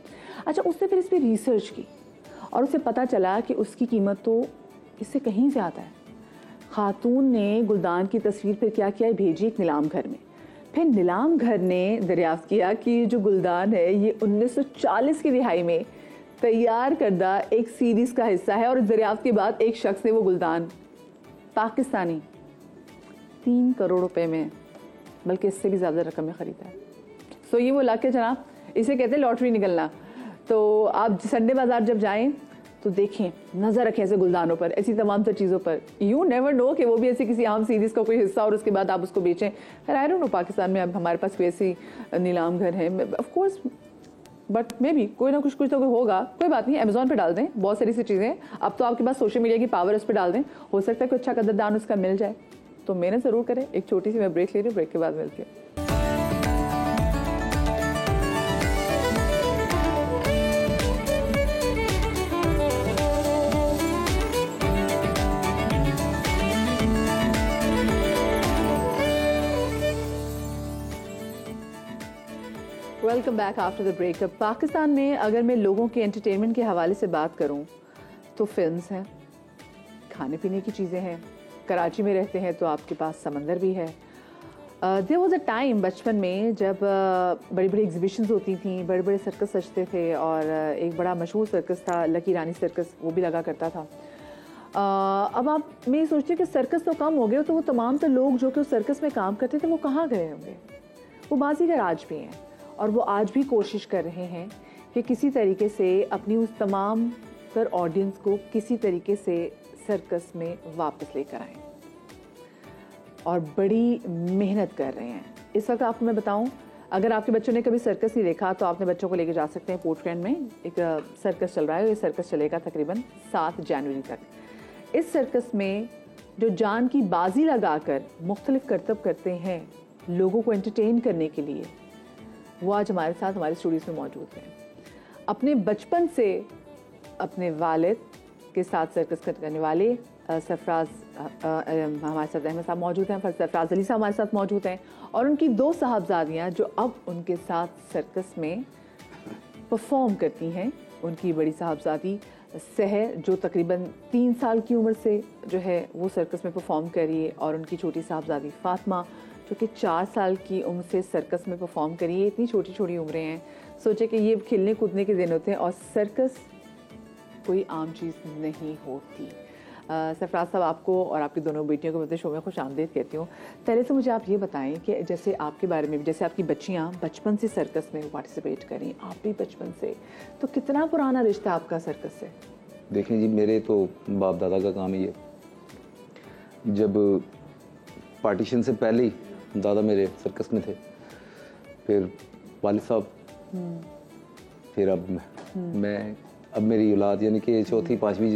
अच्छा, उसने फिर इस पर रिसर्च की और उसे पता चला कि उसकी कीमत तो इससे कहीं ज़्यादा है। खातून ने गुलदान की तस्वीर फिर क्या किया, भेजी एक नीलाम घर में। फिर नीलाम घर ने दरियाफ्त किया कि जो गुलदान है ये 1940 की दिहाई में तैयार करदा एक सीरीज़ का हिस्सा है और दरियाफ्त के बाद एक शख्स ने वो गुलदान पाकिस्तानी 3 करोड़ रुपए में, बल्कि इससे भी ज़्यादा रकम में ख़रीदा है। सो ये वो लाके जनाब, इसे कहते हैं लॉटरी निकलना। तो आप संडे बाज़ार जब जाएं तो देखें, नज़र रखें ऐसे गुलदानों पर, ऐसी तमाम तर चीज़ों पर। यू नेवर नो कि वो भी ऐसी किसी आम सीरीज़ का कोई हिस्सा और उसके बाद आप उसको बेचें। खैर आई डोंट नो पाकिस्तान में अब हमारे पास कोई ऐसी नीलाम घर है ऑफ कोर्स, बट मे भी कोई ना कुछ तो कोई होगा। कोई बात नहीं, अमेज़ॉन पे डाल दें, बहुत सारी सी चीज़ें अब तो आपके पास सोशल मीडिया की पावर, उस पर डाल दें, हो सकता है कोई अच्छा कदरदान उसका मिल जाए। तो मेहनत ज़रूर करें। एक छोटी सी मैं ब्रेक ले रही हूँ, ब्रेक के बाद मिलती हूँ। Welcome back after the break. Pakistan में अगर मैं लोगों के एंटरटेनमेंट के हवाले से बात करूं तो फिल्म्स हैं, खाने पीने की चीज़ें हैं। कराची में रहते हैं तो आपके पास समंदर भी है। देयर वाज अ टाइम बचपन में जब बड़ी बड़ी एग्जीबिशंस होती थी, बड़े बड़े सर्कस सजते थे और एक बड़ा मशहूर सर्कस था लकी रानी सर्कस, वो भी लगा करता था। अब आप मैं सोचती हूँ कि सर्कस तो कम हो गए, तो वो तमाम तो लोग जो कि उस सर्कस में काम करते थे वो कहाँ गए होंगे। वो बाजीगर आज भी हैं और वो आज भी कोशिश कर रहे हैं कि किसी तरीके से अपनी उस तमाम तर ऑडियंस को किसी तरीके से सर्कस में वापस लेकर आएं और बड़ी मेहनत कर रहे हैं। इस वक्त आपको मैं बताऊं, अगर आपके बच्चों ने कभी सर्कस नहीं देखा तो आपने बच्चों को लेके जा सकते हैं। पोर्टलैंड में एक सर्कस चल रहा है, ये सर्कस चलेगा तकरीबन 7 जनवरी तक। इस सर्कस में जो जान की बाजी लगाकर मुख्तलिफ करतब करते हैं लोगों को एंटरटेन करने के लिए, वो आज हमारे साथ हमारे स्टूडियोज़ में मौजूद हैं। अपने बचपन से अपने वालिद के साथ सर्कस करने वाले सरफराज हमारे साथ अहमद साहब मौजूद हैं, सरफराज अली साहब हमारे साथ मौजूद हैं, और उनकी 2 साहबजादियाँ जो अब उनके साथ सर्कस में परफॉर्म करती हैं। उनकी बड़ी साहबजादी सहर जो तकरीबन 3 साल की उम्र से जो है वो सर्कस में परफॉर्म कर रही है, और उनकी छोटी साहबजादी फातिमा जो कि 4 साल की उम्र से सर्कस में परफॉर्म कर रही है। इतनी छोटी छोटी उम्रें हैं, सोचे कि ये खेलने कूदने के दिन होते हैं और सर्कस कोई आम चीज़ नहीं होती। सरफराज साहब, आपको और आपकी दोनों बेटियों को मैं शो में खुश आमदीद कहती हूँ। पहले से मुझे आप ये बताएं कि जैसे आपके बारे में भी, जैसे आपकी बच्चियाँ बचपन से सर्कस में पार्टिसिपेट करें, आप भी बचपन से, तो कितना पुराना रिश्ता आपका सर्कस से? देखें जी, मेरे तो बाप दादा का काम ही है। जब पार्टीशन से पहले ही दादा मेरे सर्कस में थे, फिर वालिद साहब, फिर अब मैं, अब मेरी औलाद यानी कि 4वीं 5वीं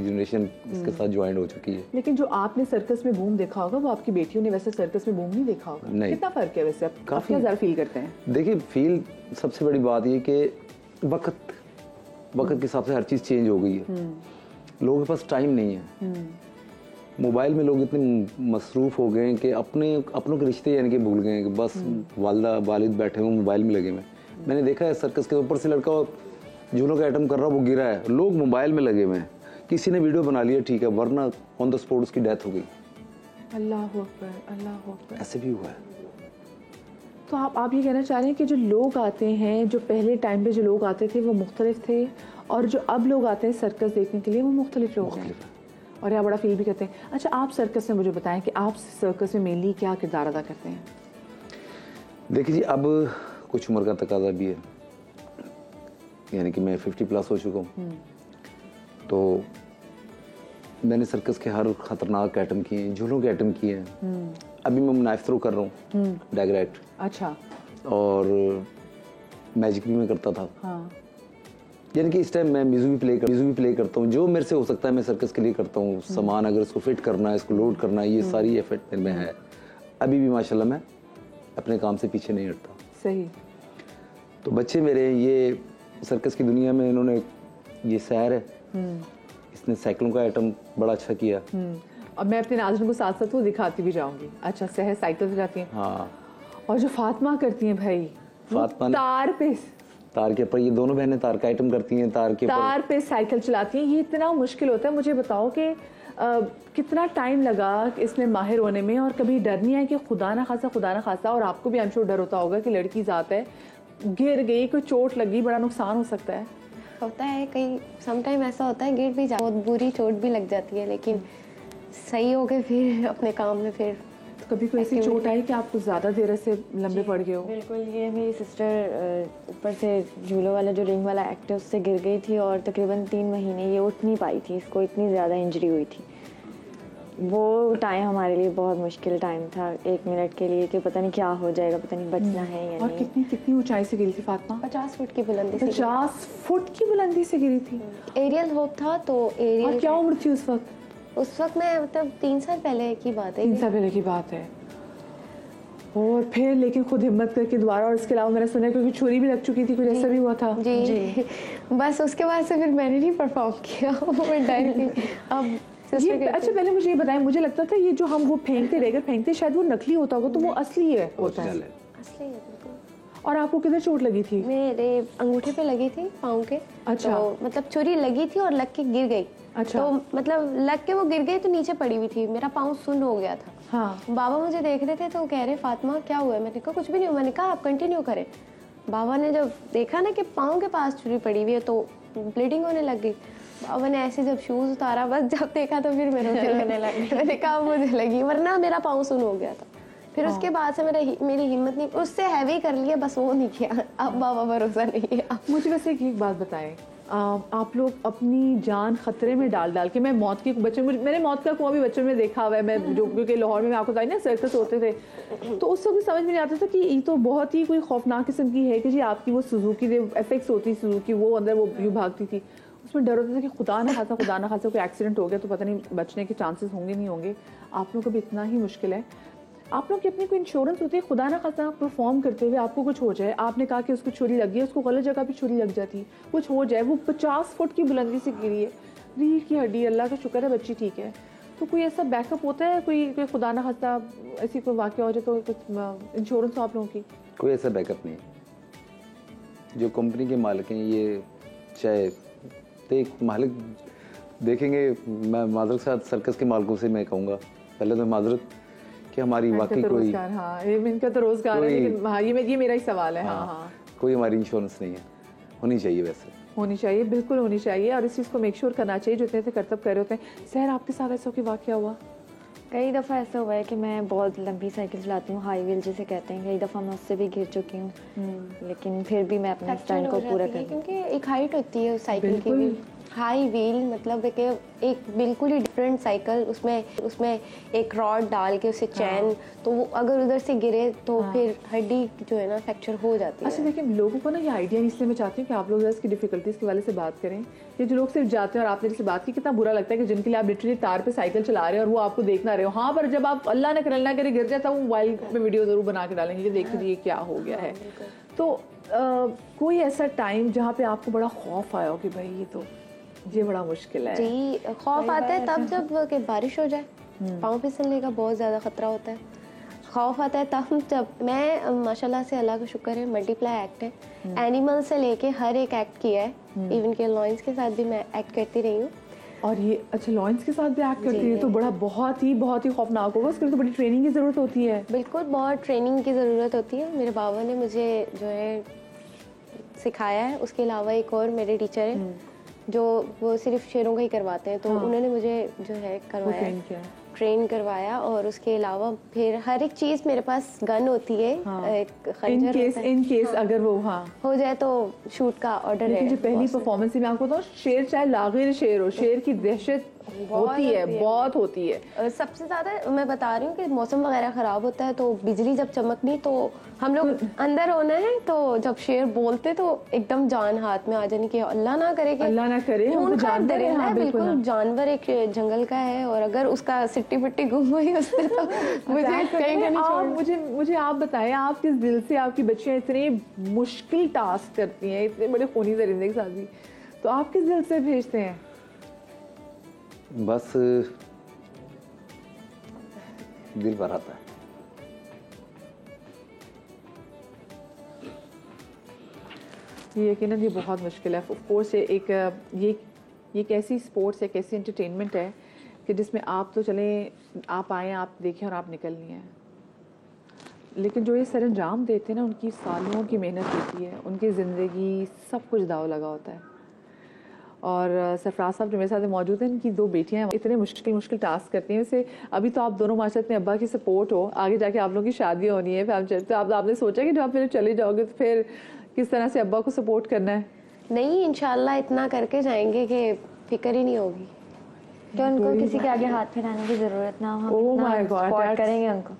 जनरेशन इसके साथ ज्वाइन हो चुकी है। लेकिन जो आपने सर्कस में बूम देखा होगा वो आपकी बेटियों ने वैसे सर्कस में बूम नहीं देखा होगा। नहीं। कितना फ़र्क है वैसे? आप काफ़ी ज़्यादा फील करते हैं? देखिए, फील सबसे बड़ी बात ये कि वक्त के हिसाब से हर चीज़ चेंज हो गई है। लोगों के पास टाइम नहीं है। मोबाइल में लोग इतने मसरूफ़ हो गए हैं कि अपनों के रिश्ते यानी कि भूल गए हैं कि बस वालिदा वालिद बैठे हुए मोबाइल में लगे हुए। मैंने देखा है सर्कस के ऊपर से लड़का झूलों का आइटम कर रहा, वो गिरा है, लोग मोबाइल में लगे हुए हैं। किसी ने वीडियो बना लिया, ठीक है, वरना ऑन द स्पॉट उसकी डेथ हो गई। अल्लाह अकबर, अल्लाह अकबर। ऐसे भी हुआ है। तो आप ये कहना चाह रहे हैं कि जो लोग आते हैं, जो पहले टाइम पे जो लोग आते थे वो मुख्तलिफ थे, और जो अब लोग आते हैं सर्कस देखने के लिए वो मुख्तलिफ लोग हैं, और यहाँ बड़ा फील भी करते हैं। अच्छा, आप सर्कस में मुझे बताएं कि आप सर्कस में मेनली क्या किरदार अदा करते हैं? देखिए जी, अब कुछ उम्र का तकाजा भी है, यानी कि मैं 50+ हो चुका हूँ, तो मैंने सर्कस के हर खतरनाक आइटम किए हैं, झूलों के आइटम किए हैं। अभी मैं नाइफ थ्रो कर रहा हूँ, डायरेक्ट। अच्छा। और मैजिक भी मैं करता था। हाँ। यानी कि इस टाइम मैं म्यूजिक भी प्ले करता हूँ। जो मेरे से हो सकता है मैं सर्कस के लिए करता हूँ। सामान अगर इसको फिट करना है, इसको लोड करना है, ये सारी एफर्ट मेरे में है। अभी भी माशाल्लाह मैं अपने काम से पीछे नहीं हटता। सही। तो बच्चे मेरे ये सर्कस की दुनिया में, इन्होंने ये सैर है, इसने साइकिलों का आइटम बड़ा अच्छा किया। अब मैं अपने नाज़रीन को साथ साथ वो दिखाती भी जाऊंगी। अच्छा, सहर साइकिल से जाती हैं? हाँ। और जो फातिमा करती हैं भाई, फातिमा तार के ऊपर, ये दोनों बहनें तार का आइटम करती हैं, तार पे साइकिल चलाती हैं। ये इतना मुश्किल होता है। मुझे बताओ कि कितना टाइम लगा इसमें माहिर होने में, और कभी डर नहीं आया कि खुदा ना खासा, और आपको भी आई एम श्योर डर होता होगा कि लड़की ज़ात है, गिर गई, कोई चोट लगी, बड़ा नुकसान हो सकता है? होता है, कई समटाइम ऐसा होता है, गिर भी जा, बहुत बुरी चोट भी लग जाती है, लेकिन सही हो गए फिर अपने काम में। फिर कभी कोई ऐसी चोट आई कि आप कुछ ज़्यादा देर से लंबे पड़ गए हो? बिल्कुल। ये मेरी सिस्टर ऊपर से झूलों वाला जो रिंग वाला एक्ट है उससे गिर गई थी, और तकरीबन 3 महीने ये उठ नहीं पाई थी। इसको इतनी ज़्यादा इंजरी हुई थी। वो टाइम हमारे लिए बहुत मुश्किल टाइम था, 1 मिनट के लिए, कि पता नहीं क्या हो जाएगा, पता नहीं बचना है या नहीं। और कितनी ऊंचाई से गिरी थी फातिमा? 50 फुट की बुलंदी से। 50 फुट की बुलंदी से गिरी थी? एरियल होप था तो एरियल। और क्या उम्र थी उस वक्त? उस वक्त मैं मतलब 3 साल पहले की बात है। 3 साल पहले की बात है। और फिर लेकिन खुद हिम्मत करके दोबारा, और इसके अलावा मैंने सुना है क्योंकि छुरी भी लग चुकी थी, कुछ ऐसा भी हुआ था? जी। बस उसके बाद से फिर मैंने नहीं परफॉर्म किया। अब अच्छा, पहले मुझे ये बताएं, मुझे लगता था ये जो हम वो फेंकते शायद वो नकली होता होगा, तो वो असली है? होता है, असली है बिल्कुल। और आपको किधर चोट लगी थी? मेरे अंगूठे पे लगी थी, पाँव के। अच्छा। तो मतलब छुरी लगी थी और लग के गिर गई। अच्छा। तो मतलब लग के वो गिर गई तो नीचे पड़ी हुई थी, मेरा पाँव सुन्न हो गया था। हाँ। बाबा मुझे देख रहे थे तो कह रहे फातिमा क्या हुआ है? मैंने कहा कुछ भी नहीं हुआ। मैंने कहा आप कंटिन्यू करें। बाबा ने जब देखा ना कि पाँव के पास छुरी पड़ी हुई है तो ब्लीडिंग होने लग गई। बाबा ने ऐसे जब शूज उतारा, बस जब देखा तो फिर मेरे होने लगी। मैंने कहा मुझे लगी, वरना मेरा पाँव सुन्न हो गया था। फिर उसके बाद से मेरी हिम्मत नहीं, उससे हैवी कर लिया बस, वो नहीं किया। अब बाबा भरोसा नहीं है। मुझे वैसे एक बात बताएं, आप लोग अपनी जान खतरे में डाल डाल के, मैं मौत की बच्चे, मैंने मौत का कुआं भी बच्चों में देखा हुआ है, मैं जो क्योंकि लाहौर में आपको बताया ना सर्कस होते थे, तो उस वक्त समझ में नहीं आता था कि ये तो बहुत ही कोई खौफनाक किस्म की है कि जी आपकी वो सुजुकी एफेक्ट्स होती, सुजुकी वो अंदर वो यूँ भागती थी, उसमें डर होता था कि खुदा ना खासा कोई एक्सीडेंट हो गया तो पता नहीं बचने के चांसेस होंगे नहीं होंगे। आप लोग को भी इतना ही मुश्किल है। आप लोग की अपनी कोई इंश्योरेंस होती है, खुदा ना खासा परफॉर्म करते हुए आपको कुछ हो जाए, आपने कहा कि उसको छुरी लगी है, उसको गलत जगह पे छुरी लग जाती, कुछ हो जाए, वो 50 फुट की बुलंदी से गिरी है, रीढ़ की हड्डी, अल्लाह का शुक्र है बच्ची ठीक है, तो कोई ऐसा बैकअप होता है, कोई खुदा ना खासा ऐसी कोई वाक़या हो जाए तो इंश्योरेंस आप लोगों की? कोई ऐसा बैकअप नहीं है। जो कंपनी के मालिक हैं ये चाहे एक मालिक देखेंगे, मैं माजरत साथ सर्कस के मालिकों से मैं कहूँगा पहले तो माजरत कि हमारी वाकई कोई, हाँ इनका तो रोजगार है, लेकिन हाँ ये मेरा ही सवाल है। हाँ कोई हमारी इंश्योरेंस नहीं है। होनी चाहिए, वैसे होनी चाहिए, बिल्कुल होनी चाहिए, और इस चीज़ को मेक श्योर करना चाहिए जो इतने करतब कर रहे होते हैं। सहर आपके साथ ऐसा कोई वाक़या हुआ? कई दफ़ा ऐसा हुआ है कि मैं बहुत लंबी साइकिल चलाती हूँ, हाई व्हील जिसे कहते हैं, कई दफ़ा मैं उससे भी गिर चुकी हूँ, लेकिन फिर भी मैं अपने स्टंट को पूरा करती हूँ, क्योंकि एक हाइट होती है उस साइकिल की भी। हाई व्हील मतलब एक बिल्कुल ही डिफरेंट साइकिल, उसमें एक रॉड डाल के उसे चैन, तो वो अगर उधर से गिरे तो फिर हड्डी जो है ना फ्रैक्चर हो जाती है। अच्छा लेकिन लोगों को ना ये आइडिया इसलिए मैं चाहती हूँ कि आप लोग इसकी डिफिकल्टीज के वाले से बात करें, कि जो लोग सिर्फ जाते हैं, और आपने जैसे बात की, कितना बुरा लगता है कि जिनके लिए आप लिटरली तार पे साइकिल चला रहे हो और वो आपको देख ना रहे हो। हाँ, पर जब आप अल्लाह न करे गिर जाता वो मोबाइल में वीडियो जरूर बना के डालेंगे, देख लीजिए क्या हो गया है। तो कोई ऐसा टाइम जहाँ पे आपको बड़ा खौफ आया हो कि भाई ये बड़ा मुश्किल है? जी, खौफ आता है तब जब कि बारिश हो जाए, पाँव फिसलने का बहुत ज़्यादा खतरा होता है। खौफ आता है तब जब मैं माशाल्लाह से, अल्लाह का शुक्र है, मल्टीप्लाई एक्ट है, एनिमल से लेके हर एक एक्ट किया है, इवन के लॉयंस के साथ भी मैं एक्ट करती रही हूँ। और ये अच्छा, लॉयंस के साथ भी एक्ट करती है तो बड़ा बहुत ही खौफनाक होगा, उसके लिए तो बड़ी ट्रेनिंग की ज़रूरत होती है। बिल्कुल, बहुत ट्रेनिंग की ज़रूरत होती है। मेरे बाबा ने मुझे जो है सिखाया है, उसके अलावा एक और मेरे टीचर है जो वो सिर्फ शेरों का ही करवाते हैं, तो उन्होंने मुझे जो है करवाया, ट्रेन करवाया, और उसके अलावा फिर हर एक चीज़ मेरे पास गन होती है, एक खंजर इन केस अगर वो हो जाए तो शूट का ऑर्डर है। जो पहली परफॉर्मेंस में आपको तो शेर चाहे लागिर शेर हो, शेर की दहशत होती है, बहुत होती है। सबसे ज़्यादा मैं बता रही हूँ कि मौसम वगैरह ख़राब होता है तो बिजली जब चमकनी तो हम लोग अंदर होना है, तो जब शेर बोलते तो एकदम जान हाथ में आ जानी कि अल्लाह ना करे हम जानवर हैं। हाँ, बिल्कुल जानवर एक जंगल का है, और अगर उसका सिट्टी पिट्टी गुम हुई उससे तो मुझे कहीं मुझे आप बताएं, आप किस दिल से आपकी बच्चियां इतने मुश्किल टास्क करती हैं, इतने बड़े खूनी दरिंदे के साथ भी, तो आप किस दिल से भेजते हैं? बस दिल भर आता है। ये यकीनन ये बहुत मुश्किल है। ऑफ कोर्स ये एक ऐसी स्पोर्ट्स है, एक ऐसी एंटरटेनमेंट है कि जिसमें आप तो चलें, आप आएँ, आप देखें और आप निकल नहीं हैं, लेकिन जो ये सरंजाम देते हैं ना, उनकी सालों की मेहनत होती है, उनकी ज़िंदगी सब कुछ दाव लगा होता है। और सरफराज साहब जो मेरे साथ मौजूद हैं, इनकी 2 बेटियां हैं, इतने मुश्किल टास्क करती हैं। वैसे अभी तो आप दोनों माशाल्लाह अपने अब्बा की सपोर्ट हो, आगे जाके आप लोगों की शादी होनी है, फिर तो आपने सोचा कि जब आप फिर चले जाओगे तो फिर किस तरह से अब्बा को सपोर्ट करना है? नहीं, इंशाल्लाह इतना करके जाएंगे कि फिक्र ही नहीं होगी, तो उनको किसी के आगे हाथ फैलाने की जरूरत ना हो, हम सपोर्ट करेंगे उनको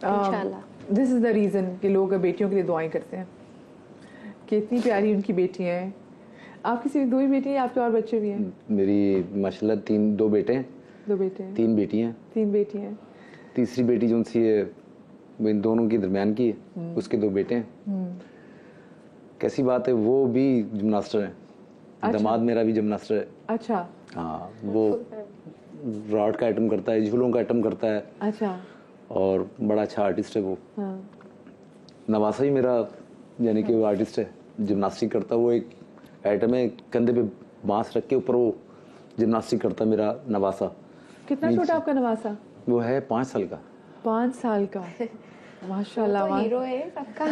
इंशाल्लाह। दिस इज द रीजन कि लोग बेटियों के लिए दुआएं करते हैं कि इतनी प्यारी उनकी बेटियां हैं। आपकी सिर्फ 2 ही बेटी हैं, आपके और बच्चे भी हैं? मेरी माशाल्लाह 2 बेटे हैं। 2 बेटे हैं? 3 बेटी हैं। 3 बेटी हैं। तीसरी बेटी जो सी है वो इन दोनों के दरमियान की है, उसके 2 बेटे हैं। कैसी बात है, वो भी जिम्नास्टर है। अच्छा। दामाद मेरा भी जिम्नास्टर है। अच्छा। हाँ, वो रॉड का आइटम करता है, झूलों का आइटम करता है। अच्छा। और बड़ा अच्छा आर्टिस्ट है वो। नवासा ही मेरा यानी कि वो आर्टिस्ट है, जिम्नास्टिक करता है। वो एक आइटम है, कंधे पे बांस रख के ऊपर वो जिम्नास्टिक करता है मेरा नवासा। कितना छोटा आपका नवासा? वो है 5 साल का। 5 साल का, माशाल्लाह, तो हीरो है सबका।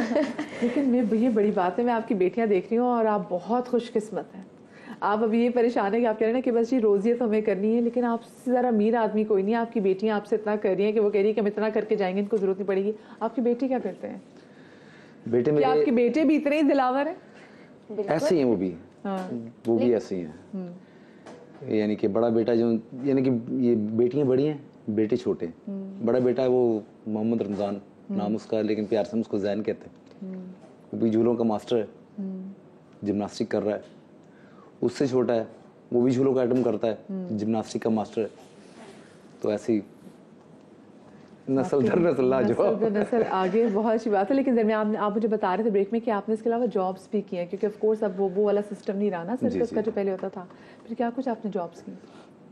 लेकिन ये बड़ी बात है, मैं आपकी बेटियां देख रही हूँ और आप बहुत खुशकिस्मत हैं। आप अभी ये परेशान है कि आप कह रहे हैं ना कि बस जी रोज़ियत तो हमें करनी है, लेकिन आपसे ज़रा अमीर आदमी कोई नहीं है। आपकी बेटियाँ आपसे इतना कर रही हैं कि वो कह रही है कि हम इतना करके जाएंगे, इनको ज़रूरत नहीं पड़ेगी। आपकी बेटी क्या करते हैं? बेटे मेरे, आपके बेटे भी इतने ही दिलावर हैं? ऐसे ही हैं वो भी। हाँ। वो भी ऐसे ही हैं। यानी कि बड़ा बेटा जो, यानी कि ये बेटियां बड़ी हैं, बेटे छोटे हैं। बड़ा बेटा है वो मोहम्मद रमज़ान नाम उसका है, लेकिन प्यार से हम उसको जैन कहते हैं। वो भी झूलों का मास्टर है, जिम्नास्टिक कर रहा है। उससे छोटा है, वो भी झूलों का आइटम करता है, जिम्नास्टिक का मास्टर है। तो ऐसी नस्ल दर नस्ल आगे बहुत अच्छी बात है। लेकिन दरमियान आप मुझे बता रहे थे ब्रेक में कि आपने इसके अलावा जॉब्स भी की हैं, क्योंकि ऑफ कोर्स अब वो वाला सिस्टम नहीं रहा ना सर्कस का जो पहले होता था। फिर क्या कुछ आपने जॉब्स की?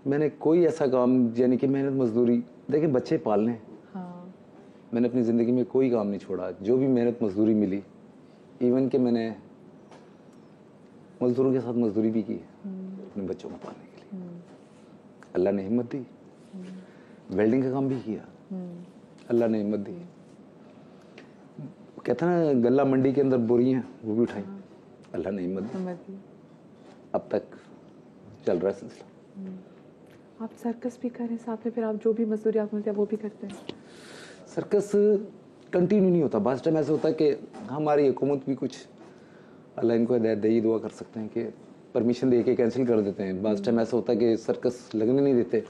मैंने कोई ऐसा काम, यानी कि मेहनत मजदूरी, देखिए बच्चे पालने। हाँ। मैंने अपनी ज़िंदगी में कोई काम नहीं छोड़ा। जो भी मेहनत मजदूरी मिली, इवन कि मैंने मजदूरों के साथ मजदूरी भी की अपने बच्चों को पालने के लिए। अल्लाह ने हिम्मत दी। वेल्डिंग का काम भी किया, अल्लाह ने हिम्मत दी। कहता ना गल्ला मंडी के अंदर बोरियां, वो भी उठाई, अल्लाह ने हिम्मत दी। अब तक चल रहा है सिलसिला। आप सर्कस भी करें साथ में, फिर आप जो भी मजदूरी आप मिलते हैं वो भी करते हैं? सर्कस कंटिन्यू नहीं होता। बस टाइम ऐसा होता है कि हमारी हुकूमत भी कुछ, अल्लाह इनको हिदायत दे, दुआ कर सकते हैं कि परमिशन दे के कैंसिल कर देते हैं। बस टाइम ऐसा होता है कि सर्कस लगने नहीं देते।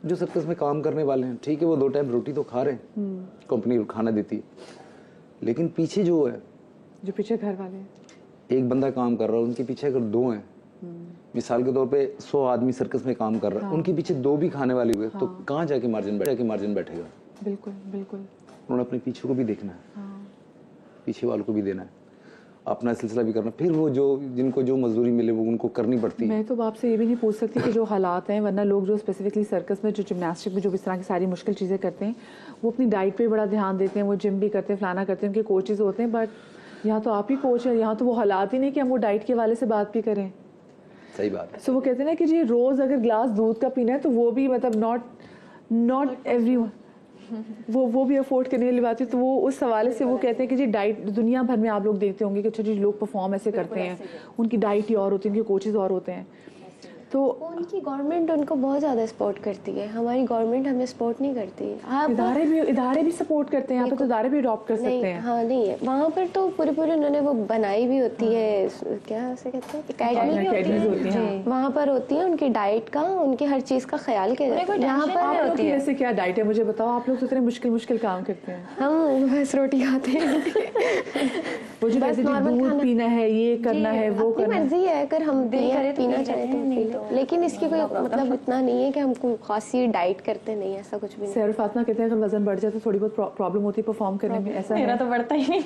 जो सर्कस में काम करने वाले हैं, ठीक है, वो 2 टाइम रोटी तो खा रहे हैं, कंपनी खाना देती है, लेकिन पीछे जो है, जो पीछे घर वाले हैं, एक बंदा काम कर रहा है, उनके पीछे अगर 2 हैं, मिसाल के तौर पे 100 आदमी सर्कस में काम कर रहा है, उनके पीछे 2 भी खाने वाले हुए, तो कहाँ जाके मार्जिन बैठेगा? बिल्कुल बिल्कुल। उन्होंने अपने पीछे को भी देखना है, पीछे वालों को भी देना है, अपना सिलसिला भी करना। फिर वो जो जिनको जो मजदूरी मिले वो उनको करनी पड़ती है। मैं तो आपसे ये भी नहीं पूछ सकती कि जो हालात हैं, वरना लोग जो स्पेसिफिकली सर्कस में, जो जिम्नास्टिक में जो इस तरह की सारी मुश्किल चीज़ें करते हैं, वो अपनी डाइट पे बड़ा ध्यान देते हैं, वो जिम भी करते हैं, फलाना करते हैं, उनके कोचेज़ होते हैं। बट यहाँ तो आप ही कोच हैं, यहाँ तो वो हालात ही नहीं कि हम वो डाइट के हवाले से बात भी करें। सही बात है। सो वो कहते हैं ना कि जी रोज़ अगर ग्लास दूध का पीना है तो वो भी मतलब नॉट एवरीवन वो भी अफोर्ड करने वाली बात है। तो वो उस हवाले से वो कहते हैं कि जी डाइट, दुनिया भर में आप लोग देखते होंगे कि अच्छा जी लोग परफॉर्म ऐसे करते हैं, उनकी डाइट ही और होती है, उनके कोचेज़ और होते हैं। तो उनकी गवर्नमेंट उनको बहुत ज़्यादा सपोर्ट करती है, हमारी गवर्नमेंट हमें सपोर्ट नहीं करती। इदारे भी सपोर्ट करते हैं यहाँ पे, तो इदारे भी अडॉप्ट कर सकते हैं। हाँ नहीं है वहाँ पर, तो पूरी उन्होंने वो बनाई भी होती है, क्या उसे कहते हैं, एकेडमी होती है, वहाँ पर होती है उनकी डाइट का, उनकी हर चीज़ का ख्याल किया जाता है। यहाँ पर होती है जैसे क्या डाइट है मुझे बताओ? आप लोग तो इतने मुश्किल काम करते हैं। हम बस रोटी खाते हैं, वो जो वैसे दूध पीना है, ये करना है, वो करना है, मर्जी है, अगर हम पीना चाहते तो। लेकिन इसकी कोई मतलब इतना नहीं है कि हम कोई खासी डाइट करते नहीं, ऐसा कुछ भी नहीं। सैर फातिमा कहते हैं अगर वजन बढ़ जाए तो थोड़ी बहुत प्रॉब्लम होती है परफॉर्म करने में, ऐसा मेरा तो बढ़ता ही नहीं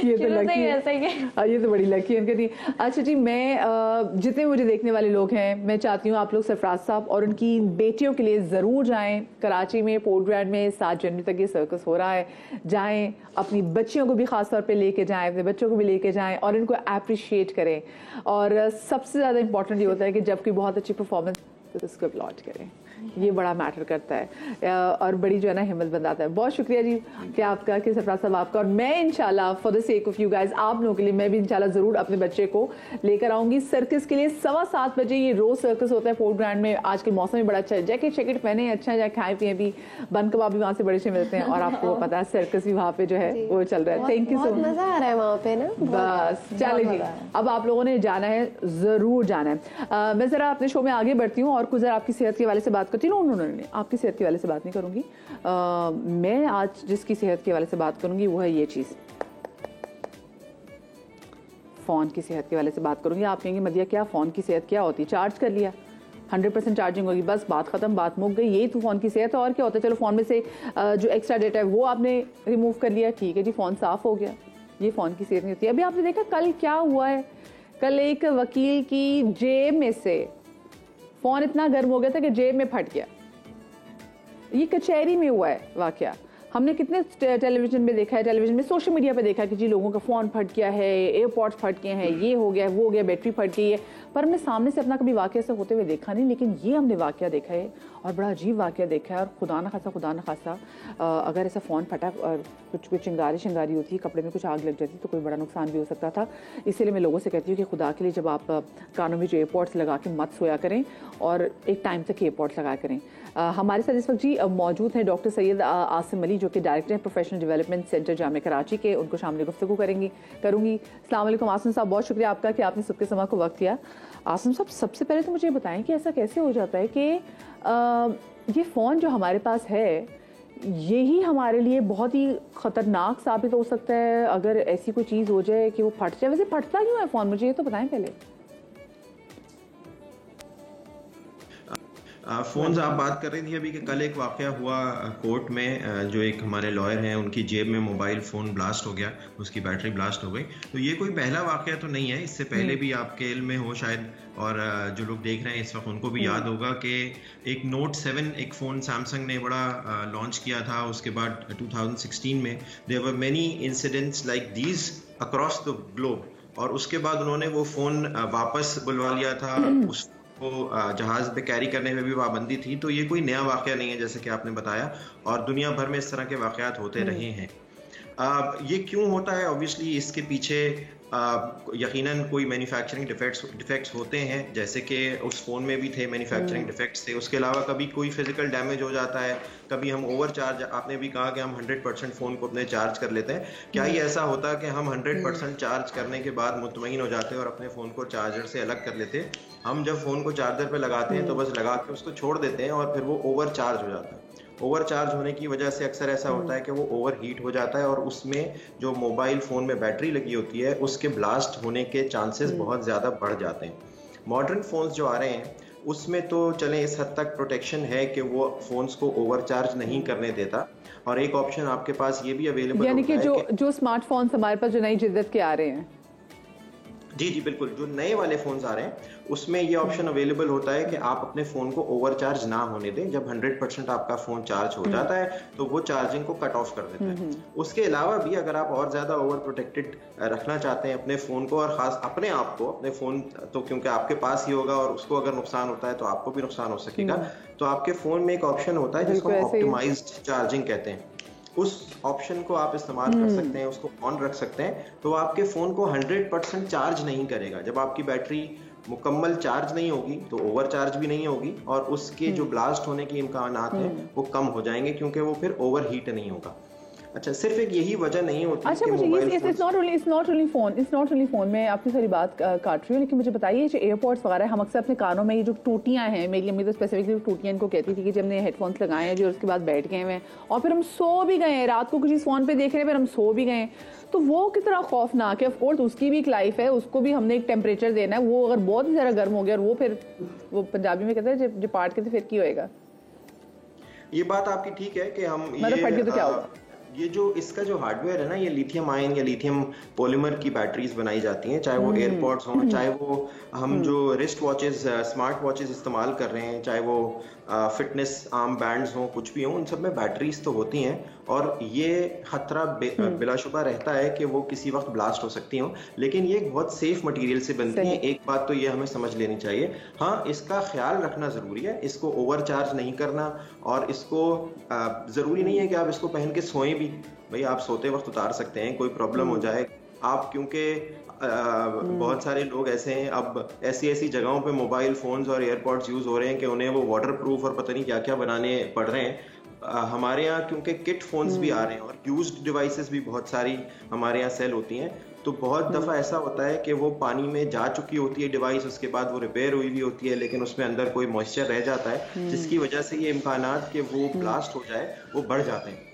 ये तो लकी है, ये तो बड़ी लकी है उनके। अच्छा जी, मैं जितने मुझे देखने वाले लोग हैं, मैं चाहती हूँ आप लोग सरफराज साहब और उनकी बेटियों के लिए ज़रूर जाएं। कराची में पोर्ट ब्लेयर में 7 जनवरी तक ये सर्कस हो रहा है, जाएं, अपनी बच्चियों को भी ख़ास तौर पे लेके जाएं, अपने बच्चों को भी लेके जाएं और इनको अप्रिशिएट करें। और सबसे ज़्यादा इंपॉर्टेंट ये होता है कि जब कोई बहुत अच्छी परफॉर्मेंस तो उसको अपलॉड करें, ये बड़ा मैटर करता है और बड़ी जो है ना हिम्मत बनाता है। बहुत शुक्रिया जी कि आपका, कि सरफराज साहब आपका। और मैं इंशाल्लाह for the sake of you guys, आप लोगों के लिए मैं भी इंशाल्लाह ज़रूर अपने बच्चे को लेकर आऊँगी सर्कस के लिए। 7:15 बजे ये रोज़ सर्कस होता है पोर्ट ब्लेयर में। आजकल मौसम भी बड़ा अच्छा है, जैकेट पहने अच्छा है, खाएँ पिए भी, बन कबाब भी वहाँ से बड़े अच्छे मिलते हैं और आपको पता है सर्कस भी वहाँ पे जो है वो चल रहा है। थैंक यू सो मच, मज़ा आ रहा है वहाँ पे ना। बस चले जी, अब आप लोगों ने जाना है, ज़रूर जाना है। मैं ज़रा अपने शो में आगे बढ़ती हूँ और कुछ ज़रा आपकी सेहत के हवाले से बात करती हूँ। उन्होंने आपकी सेहत के हवाले से बात नहीं करूंगी, मैं आज जिसकी सेहत के हवाले से बात करूंगी वो है ये चीज़, फ़ोन की सेहत के हवाले से बात करूंगी। आप कहेंगे मदिया क्या फ़ोन की सेहत क्या होती है? चार्ज कर लिया, 100% चार्जिंग होगी, बस बात ख़त्म, बात मुक गई, यही तो फ़ोन की सेहत है। और क्या होता है? चलो फ़ोन में से जो एक्स्ट्रा डेटा है वो आपने रिमूव कर लिया, ठीक है जी, फ़ोन साफ़ हो गया, ये फ़ोन की सेहत नहीं होती। अभी आपने देखा कल क्या हुआ है, कल एक वकील की जेब में से फ़ोन इतना गर्म हो गया था कि जेब में फट गया। ये कचहरी में हुआ है वाकया। हमने कितने टेलीविज़न में देखा है, टेलीविज़न में, सोशल मीडिया पे देखा है कि जी लोगों का फ़ोन फट गया है, एयरपॉड्स फट गए हैं, ये हो गया, वो हो गया, बैटरी फट गई है, पर हमने सामने से अपना कभी वाक़या ऐसा होते हुए देखा नहीं। लेकिन ये हमने वाक़या देखा है और बड़ा अजीब वाक़या देखा है। और खुदा न खासा अगर ऐसा फ़ोन फटा और कुछ चिंगारी होती है, कपड़े में कुछ आग लग जाती तो कोई बड़ा नुकसान भी हो सकता था। इसीलिए मैं लोगों से कहती हूँ कि खुदा के लिए जब आप कानों में जो एयरपॉड्स लगा के मत सोया करें और एक टाइम तक एयरपॉड्स लगाया करें। हमारे साथ इस वक्त जी मौजूद हैं डॉक्टर सैयद आसिम अली, जो कि डायरेक्टर हैं professional development centre Jamia Karachi के। उनको शामिल गुफ्तगू करूँगी। अस्सलाम वालेकुम आसिम साहब, बहुत शुक्रिया आपका कि आपने सबके समा को वक्त दिया। आसिम साहब, सबसे पहले तो मुझे बताएं कि ऐसा कैसे हो जाता है कि ये फ़ोन जो हमारे पास है यही हमारे लिए बहुत ही ख़तरनाक साबित हो सकता है अगर ऐसी कोई चीज़ हो जाए कि वो फट जाए। वैसे फटता क्यों है फ़ोन, मुझे ये तो बताएं पहले। फ़ोन्स आप बात कर रही थी अभी कि कल एक वाक़या हुआ कोर्ट में, जो एक हमारे लॉयर हैं उनकी जेब में मोबाइल फ़ोन ब्लास्ट हो गया, उसकी बैटरी ब्लास्ट हो गई। तो ये कोई पहला वाक़या तो नहीं है, इससे पहले भी आपके इल्म में हो शायद, और जो लोग देख रहे हैं इस वक्त उनको भी याद होगा कि एक Note 7 एक फ़ोन सैमसंग ने बड़ा लॉन्च किया था। उसके बाद 2016 में there were many incidents like these across the globe, और उसके बाद उन्होंने वो फ़ोन वापस बुलवा लिया था। उस को जहाज़ पे कैरी करने में भी पाबंदी थी। तो ये कोई नया वाक़या नहीं है जैसे कि आपने बताया, और दुनिया भर में इस तरह के वाक़यात होते रहे हैं। ये क्यों होता है? ऑब्वियसली इसके पीछे यकीनन कोई मैन्युफैक्चरिंग डिफेक्ट्स होते हैं, जैसे कि उस फ़ोन में भी थे मैन्युफैक्चरिंग डिफेक्ट्स थे। उसके अलावा कभी कोई फिजिकल डैमेज हो जाता है, कभी हम ओवर चार्ज, आपने भी कहा कि हम 100% फ़ोन को अपने चार्ज कर लेते हैं। क्या ही ऐसा होता है कि हम 100% चार्ज करने के बाद मुतमईन हो जाते हैं और अपने फ़ोन को चार्जर से अलग कर लेते हैं? हम जब फ़ोन को चार्जर पे लगाते हैं तो बस लगा के उसको छोड़ देते हैं और फिर वो ओवर चार्ज हो जाता है। ओवर चार्ज होने की वजह से अक्सर ऐसा होता है कि वो ओवर हीट हो जाता है और उसमें जो मोबाइल फ़ोन में बैटरी लगी होती है उसके ब्लास्ट होने के चांसेस बहुत ज़्यादा बढ़ जाते हैं। मॉडर्न फ़ोन्स जो आ रहे हैं उसमें तो चलें इस हद तक प्रोटेक्शन है कि वो फ़ोन्स को ओवर चार्ज नहीं करने देता, और एक ऑप्शन आपके पास ये भी अवेलेबल यानी कि जो स्मार्टफोन्स हमारे पास जो नई जिद्दत के आ रहे हैं, जी बिल्कुल, जो नए वाले फ़ोन्स आ रहे हैं उसमें ये ऑप्शन अवेलेबल होता है कि आप अपने फ़ोन को ओवर चार्ज ना होने दें। जब 100% आपका फ़ोन चार्ज हो जाता है तो वो चार्जिंग को कट ऑफ कर देता है। उसके अलावा भी अगर आप और ज़्यादा ओवर प्रोटेक्टेड रखना चाहते हैं अपने फ़ोन को, और ख़ास अपने आप को, अपने फ़ोन तो क्योंकि आपके पास ही होगा और उसको अगर नुकसान होता है तो आपको भी नुकसान हो सकेगा, तो आपके फ़ोन में एक ऑप्शन होता है जिसको ऑप्टिमाइज्ड चार्जिंग कहते हैं। उस ऑप्शन को आप इस्तेमाल कर सकते हैं, उसको ऑन रख सकते हैं, तो आपके फ़ोन को 100% चार्ज नहीं करेगा। जब आपकी बैटरी मुकम्मल चार्ज नहीं होगी तो ओवर चार्ज भी नहीं होगी, और उसके जो ब्लास्ट होने के इम्कानात हैं वो कम हो जाएंगे क्योंकि वो फिर ओवर हीट नहीं होगा। अच्छा, सिर्फ एक यही वजह नहीं होती। अच्छा, मुझे इट्स नॉट ओनली फोन मैं आपकी सारी बात काट रही हूँ, लेकिन मुझे बताइए जो एयरपॉड्स वगैरह हम अक्सर अपने कानों में ये जो टूटियाँ हैं, मेरी अम्मी तो स्पेसिफिकली टूटियाँ इनको कहती थी कि जब हमने हेडफोन्स लगाए हैं जो उसके बाद बैठ गए हैं और फिर हम सो भी गए हैं, रात को कुछ फ़ोन पे देख रहे हैं फिर हम सो भी गए, तो वो कितना खौफनाक है। ऑफकोर्स उसकी भी एक लाइफ है, उसको भी हमने एक टेम्परेचर देना है। वो अगर बहुत ही ज़्यादा गर्म हो गया और वो फिर वो पंजाबी में कहते हैं जब पार्ट के तो फिर की होएगा। ये बात आपकी ठीक है कि हम मतलब फट गया तो क्या होगा। ये जो इसका जो हार्डवेयर है ना, ये लिथियम आयन या लिथियम पॉलीमर की बैटरीज बनाई जाती हैं, चाहे वो एयरपॉड्स हों, चाहे वो हम जो रिस्ट वॉचेस, स्मार्ट वॉचेस इस्तेमाल कर रहे हैं, चाहे वो फिटनेस आर्म बैंड्स हों, कुछ भी हों, उन सब में बैटरीज तो होती हैं, और ये खतरा बिलाशुबा रहता है कि वो किसी वक्त ब्लास्ट हो सकती हों, लेकिन ये एक बहुत सेफ मटेरियल से बनती है। एक बात तो ये हमें समझ लेनी चाहिए। हाँ, इसका ख्याल रखना ज़रूरी है, इसको ओवर चार्ज नहीं करना, और इसको ज़रूरी नहीं है कि आप इसको पहन के सोएं भी। भाई आप सोते वक्त उतार सकते हैं, कोई प्रॉब्लम हो जाए आप, क्योंकि बहुत सारे लोग ऐसे हैं, अब ऐसी जगहों पे मोबाइल फोन्स और एयरपॉड्स यूज हो रहे हैं कि उन्हें वो वाटर प्रूफ और पता नहीं क्या क्या बनाने पड़ रहे हैं। हमारे यहाँ क्योंकि किट फोन्स भी आ रहे हैं और यूज्ड डिवाइसेस भी बहुत सारी हमारे यहाँ सेल होती हैं, तो बहुत दफ़ा ऐसा होता है कि वो पानी में जा चुकी होती है डिवाइस, उसके बाद वो रिपेयर हुई भी होती है, लेकिन उसमें अंदर कोई मॉइस्चर रह जाता है, जिसकी वजह से ये इम्कानात कि वो ब्लास्ट हो जाए वो बढ़ जाते हैं।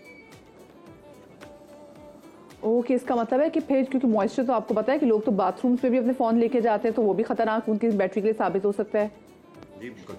ओके, इसका मतलब है कि फिर क्योंकि मॉइस्चर तो आपको पता है कि लोग तो बाथरूम्स में भी अपने फ़ोन लेके जाते हैं, तो वो भी खतरनाक उनकी बैटरी के लिए साबित हो सकता है। जी बिल्कुल,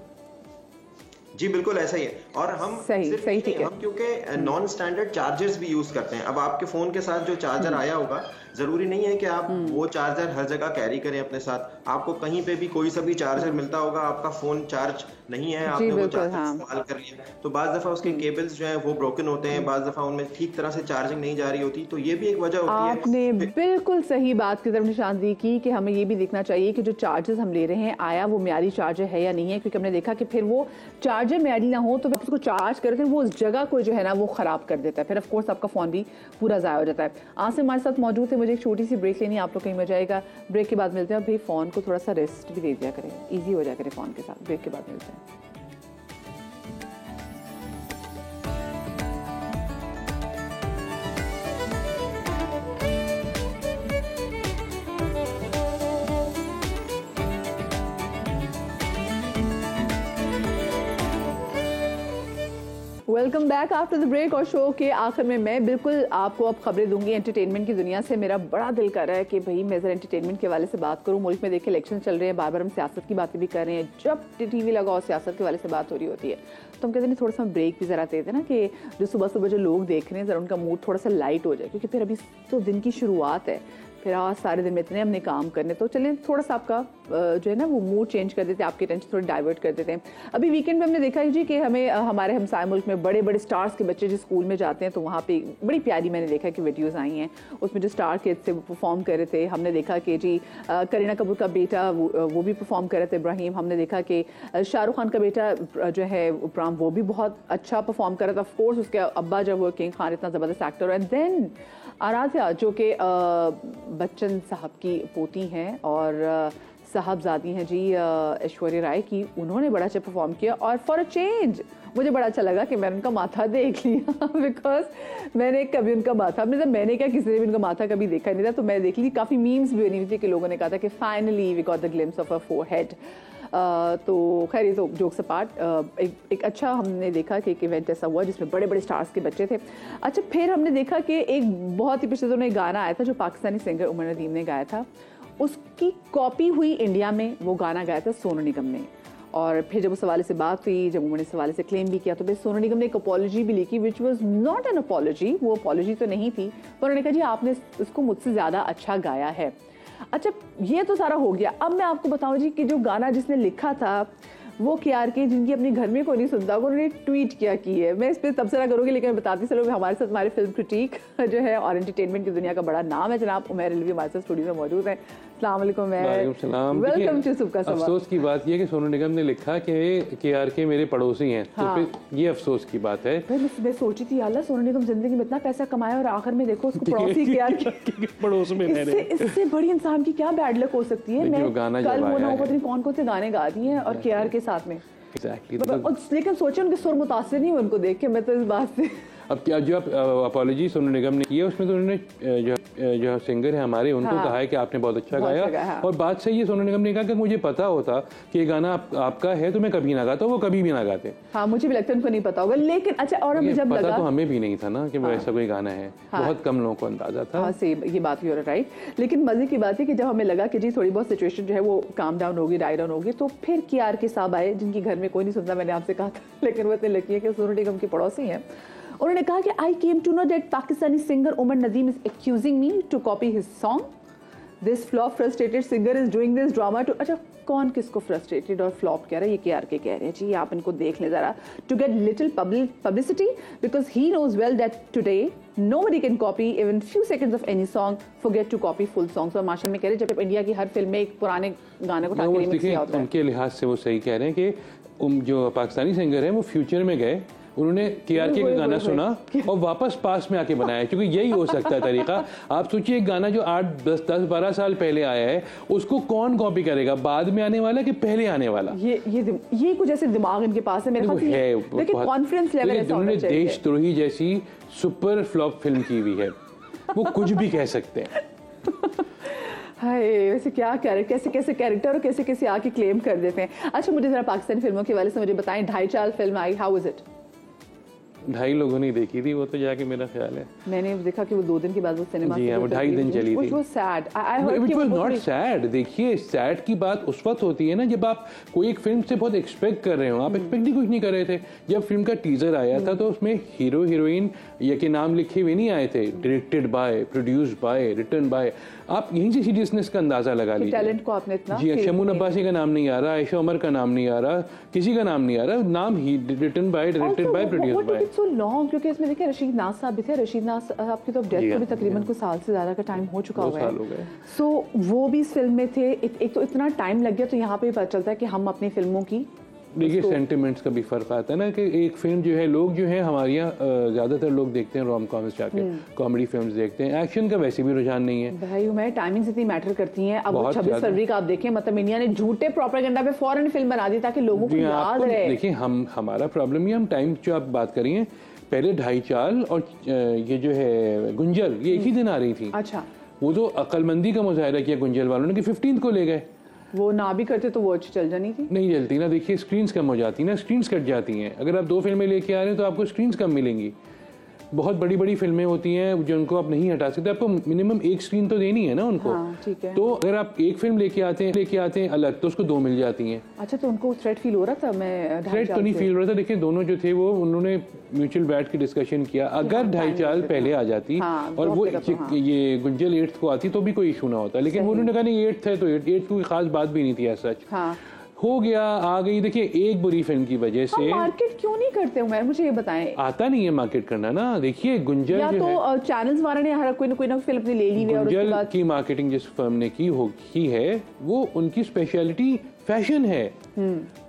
जी बिल्कुल ऐसा ही है। और हम सही ठीक है, हम क्योंकि नॉन स्टैंडर्ड चार्जर्स भी यूज करते हैं। अब आपके फोन के साथ जो चार्जर आया होगा, जरूरी नहीं है कि आप वो चार्जर हर जगह कैरी करें अपने साथ। आपको कहीं पे भी कोई सा भी चार्जर मिलता होगा, आपका फोन चार्ज नहीं है, आपने वो चार्जर इस्तेमाल कर लिया, तो बाज दफा उसके केबल्स जो है वो ब्रोकन होते हैं, बाज दफा उनमें ठीक तरह से चार्जिंग नहीं जा रही होती, तो ये भी एक वजह होती है। आपने बिल्कुल सही बात की तरफ निशानदेही की कि हमें ये भी देखना चाहिए कि जो चार्जर्स हम ले रहे हैं आया वो म्यारी चार्जर है या नहीं है, क्योंकि हमने देखा कि फिर वो चार्जर म्यारी ना हो तो उसको चार्ज करके वो उस जगह को जो है ना वो खराब कर देता है, फिर ऑफ कोर्स आपका फोन भी पूरा ज़ाया हो जाता है। आज से हमारे साथ मौजूद है, मुझे एक छोटी सी ब्रेक लेनी, आप लोग कहीं मजा आएगा, ब्रेक के बाद मिलते हैं। भाई फ़ोन को थोड़ा सा रेस्ट भी दे दिया करें, ईजी हो जाया करें फ़ोन के साथ। ब्रेक के बाद मिलते हैं। Welcome back after the break. और शो के आखिर में मैं बिल्कुल आपको अब खबरें दूंगी एंटरटेनमेंट की दुनिया से। मेरा बड़ा दिल कर रहा है कि भाई मैं ज़रा एंटरटेनमेंट के हवाले से बात करूं। मुल्क में देखिए इलेक्शन चल रहे हैं, बार बार हम सियासत की बातें भी कर रहे हैं, जब टीवी लगाओ सियासत के हवाले से बात हो रही होती है तो हम कहते हैं थोड़ा सा ब्रेक भी ज़रा देते हैं ना, कि जो सुबह सुबह जो लोग देख रहे हैं ज़रा उनका मूड थोड़ा सा लाइट हो जाए, क्योंकि फिर अभी तो दिन की शुरुआत है, फिर आज सारे दिन में इतने हमने काम करने, तो चलें थोड़ा सा आपका जो है ना वो मूड चेंज कर देते हैं, आपकी टेंशन थोड़ी डाइवर्ट कर देते हैं। अभी वीकेंड में हमने देखा जी कि हमें हमारे हमसाय मुल्क में बड़े बड़े स्टार्स के बच्चे जो स्कूल में जाते हैं तो वहाँ पे बड़ी प्यारी मैंने देखा कि वीडियोज़ आई हैं, उसमें जो स्टार किड्स थे वो परफॉर्म कर रहे थे। हमने देखा कि जी करीना कपूर का बेटा वो भी परफॉर्म कर रहे थे, इब्राहिम। हमने देखा कि शाहरुख खान का बेटा जो है प्राम वो भी बहुत अच्छा परफॉर्म कर रहा था। ऑफकोर्स उसके अब्बा जब वो किंग खान इतना ज़बरदस्त एक्टर, एंड देन आराध्या जो कि बच्चन साहब की पोती हैं और साहबजादी हैं जी ऐश्वर्या राय की, उन्होंने बड़ा अच्छा परफॉर्म किया। और फॉर अ चेंज मुझे बड़ा अच्छा लगा कि मैंने उनका माथा देख लिया, बिकॉज मैंने कभी उनका माथा मैंने क्या किसी ने भी उनका माथा कभी देखा नहीं था, तो मैं देख ली। काफ़ी मीम्स भी बनी हुई थी कि लोगों ने कहा था कि finally we got the glimpse of a forehead. तो खैर ये तो जोक्स अपार्ट, एक अच्छा हमने देखा कि एक इवेंट ऐसा हुआ जिसमें बड़े बड़े स्टार्स के बच्चे थे। अच्छा, फिर हमने देखा कि एक बहुत ही पिछले दिनों एक गाना आया था जो पाकिस्तानी सिंगर उमर नदीम ने गाया था, उसकी कॉपी हुई इंडिया में, वो गाना गाया था सोनू निगम ने। और फिर जब उस हवाले से बात हुई, जब उन्होंने इस हवाले से क्लेम भी किया, तो फिर सोनू निगम ने एक अपॉलॉजी भी लिखी, which was not an apology, वो अपॉलॉजी तो नहीं थी, पर उन्होंने कहा जी आपने इसको मुझसे ज़्यादा अच्छा गाया है। अच्छा, ये तो सारा हो गया। अब मैं आपको बताऊं जी कि जो गाना जिसने लिखा था वो KRK, जिनकी अपने घर में कोई नहीं सुनता, उन्होंने ट्वीट किया की है। मैं इस पर तबसरा करूँगी, लेकिन मैं बताती चलो, हमारे साथ हमारे फिल्म क्रिटिक जो है और एंटरटेनमेंट की दुनिया का बड़ा नाम है जनाब उमैर अलवी, हमारे साथ स्टूडियो में मौजूद है। अस्सलाम वालेकुम उमैर, वेलकम टू सुबह का सबा। अफसोस की बात यह कि सोनू निगम ने लिखा कि KRK मेरे पड़ोसी हैं, तो फिर ये अफसोस की बात है। मैं सोची थी अल्लाह सोनू निगम जिंदगी में इतना पैसा कमाया और आखिर में देखो उसको पड़ोसी KRK पड़ोस में रह रहे हैं। इससे बड़ी इंसान की क्या बैड लक हो सकती है। मैं कल वो ना पता नहीं कौन कौन से गाने गा दिए हैं और KRK साथ में। लेकिन सोचे उनके सुर मुतासिर नहीं हुए उनको देख के, मैं तो इस बात से। अब क्या जो अपॉलॉजी सोनू निगम ने की है उसमें तो उन्होंने जो सिंगर है हमारे उनको कहा है कि आपने बहुत अच्छा गाया, और बात सही है, सोनू निगम ने कहा कि मुझे पता होता कि ये गाना आपका है तो मैं कभी ना गाता, वो कभी भी ना गाते। हाँ, मुझे भी लगता है उनको नहीं पता होगा, लेकिन अच्छा, और अभी जब पता तो हमें भी नहीं था ना कि ऐसा कोई गाना है, बहुत कम लोगों को अंदाजा था। हाँ सही, ये बात भी हो रहा है, राइट। लेकिन मजे की बात है कि जब हमें लगा कि जी थोड़ी बहुत सिचुएशन जो है वो काम डाउन होगी, डाई डाउन होगी, तो फिर KRK साहब आए, जिनकी घर में कोई नहीं सुनता, मैंने आपसे कहा था, लेकिन वो इतने लकी है कि सोनू निगम के पड़ोसी हैं। उन्होंने कहा कि I came to know that Pakistani singer Umar Nadeem is accusing me to copy his song, this flop frustrated singer is doing this drama too. अच्छा, कौन किसको फ्रस्ट्रेटेड और फ्लॉप कह रहा है? ये KRK कह रहे हैं जी, आप इनको देख लें जरा, to get little publicity because he knows well that today nobody can copy even few seconds of any song, forget to copy full songs। और माशा में कह रहे हैं जब इंडिया की हर फिल्म में एक पुराने गाने को उठा के रिमिक्स किया होता है। उनके लिहाज से वो सही कह रहे हैं कि जो पाकिस्तानी सिंगर है वो फ्यूचर में गए, उन्होंने KRK का गाना सुना और वापस पास में आके बनाया, क्योंकि यही हो सकता है तरीका। आप सोचिए एक गाना जो 8, 10, 12 साल पहले आया है, उसको कौन कॉपी करेगा? बाद में आने वाला कि पहले आने वाला? ये कुछ ऐसे दिमाग इनके पास है, मेरे ख्याल से देखिए कॉन्फिडेंस लेवल ऐसा होना चाहिए। उन्होंने देशद्रोही जैसी सुपर फ्लॉप फिल्म की हुई है, वो कुछ भी कह सकते हैं। हाय, वैसे क्या कैसे कैसे कैरेक्टर और कैसे कैसे आके क्लेम कर देते हैं। अच्छा, मुझे जरा पाकिस्तानी फिल्मों के वाले से मुझे बताएं, ढाई चाल film I, how is it? 2.5 लोगों ने देखी थी वो, तो जाके मेरा ख्याल है मैंने देखा कि वो 2 दिन के बाद वो सिनेमा जी हाँ, वो 2.5 दिन चली थी। वो sad, I heard it was not sad. देखिए सैड की बात उस वक्त होती है ना जब आप कोई एक फिल्म से बहुत एक्सपेक्ट कर रहे हो। आप एक्सपेक्ट ही कुछ नहीं कर रहे थे। जब फिल्म का टीजर आया था तो उसमें हीरो हीरोइन या के नाम लिखे हुए नहीं आए थे, directed by, produced by, written by. आप यहीं से सीरियसनेस का अंदाजा लगा लीजिए। टैलेंट को आपने इतना जी, शमून अब्बासी का नाम नहीं आ रहा, आयशा उमर का नाम नहीं आ रहा, किसी का नाम नहीं आ रहा, नाम ही written by, directed by, produced by. So long, क्योंकि इसमें देखिए रशीद नाज साहब भी थे। रशीद नाज साहब की तो डेथ को भी तकरीबन कुछ साल से ज्यादा का टाइम हो चुका हुआ है। सो वो भी इस फिल्म में थे। एक तो इतना टाइम लग गया, तो यहाँ पे पता चलता है कि हम अपनी फिल्मों की देखिए सेंटिमेंट्स का भी फर्क आता है ना कि एक फिल्म जो है, लोग जो है हमारे यहाँ ज़्यादातर लोग देखते हैं रोम कॉम्स जाके, कॉमेडी फिल्म्स देखते हैं। एक्शन का वैसे भी रुझान नहीं है भाई। मैं टाइमिंग्स इतनी मैटर करती हैं। अब 26 फरवरी का आप देखें, मतलब इंडिया ने झूठे प्रोपेगेंडा पे फौरन फिल्म बना दी ताकि लोगों को याद रहे। देखिए हमारा प्रॉब्लम ही, हम टाइम जो आप बात करिए, पहले 2.5 चाल और ये जो है गुंजल, ये एक ही दिन आ रही थी। अच्छा, वो तो अक्लमंदी का मुजाहिरा किया गुंजल वालों ने कि 15 को ले गए। वो ना भी करते तो वो अच्छी चल जानी थी। नहीं चलती ना। देखिए स्क्रीन्स कम हो जाती ना, स्क्रीन्स कट जाती हैं। अगर आप 2 फिल्में लेके आ रहे हैं तो आपको स्क्रीन्स कम मिलेंगी। बहुत बड़ी बड़ी फिल्में होती हैं जो उनको आप नहीं हटा सकते, आपको मिनिमम 1 स्क्रीन तो देनी है ना उनको। हाँ, ठीक है। तो अगर आप 1 फिल्म लेके आते हैं अलग, तो उसको 2 मिल जाती हैं। अच्छा, तो उनको थ्रेट फील हो रहा था? मैं थ्रेट तो नहीं फील हो रहा था। देखिए दोनों जो थे वो उन्होंने म्यूचुअल बैठ के डिस्कशन किया। अगर 2.5 चाल पहले आ जाती और वो ये गुंजल 8th को आती तो भी कोई इशू ना होता, लेकिन उन्होंने कहा नहीं 8th है तो 8th कोई खास बात भी नहीं थी सच। हो गया, आ गई। देखिए एक बुरी फिल्म की वजह से मार्केट क्यों नहीं करते हो? मुझे ये बताएं। आता नहीं है मार्केट करना ना। देखिए गुंजल या तो चैनल्स वाले ने हर कोई ना फिल्म अपनी ले ली है, और उसके बाद की मार्केटिंग जिस फर्म ने की है वो उनकी स्पेशलिटी फैशन है।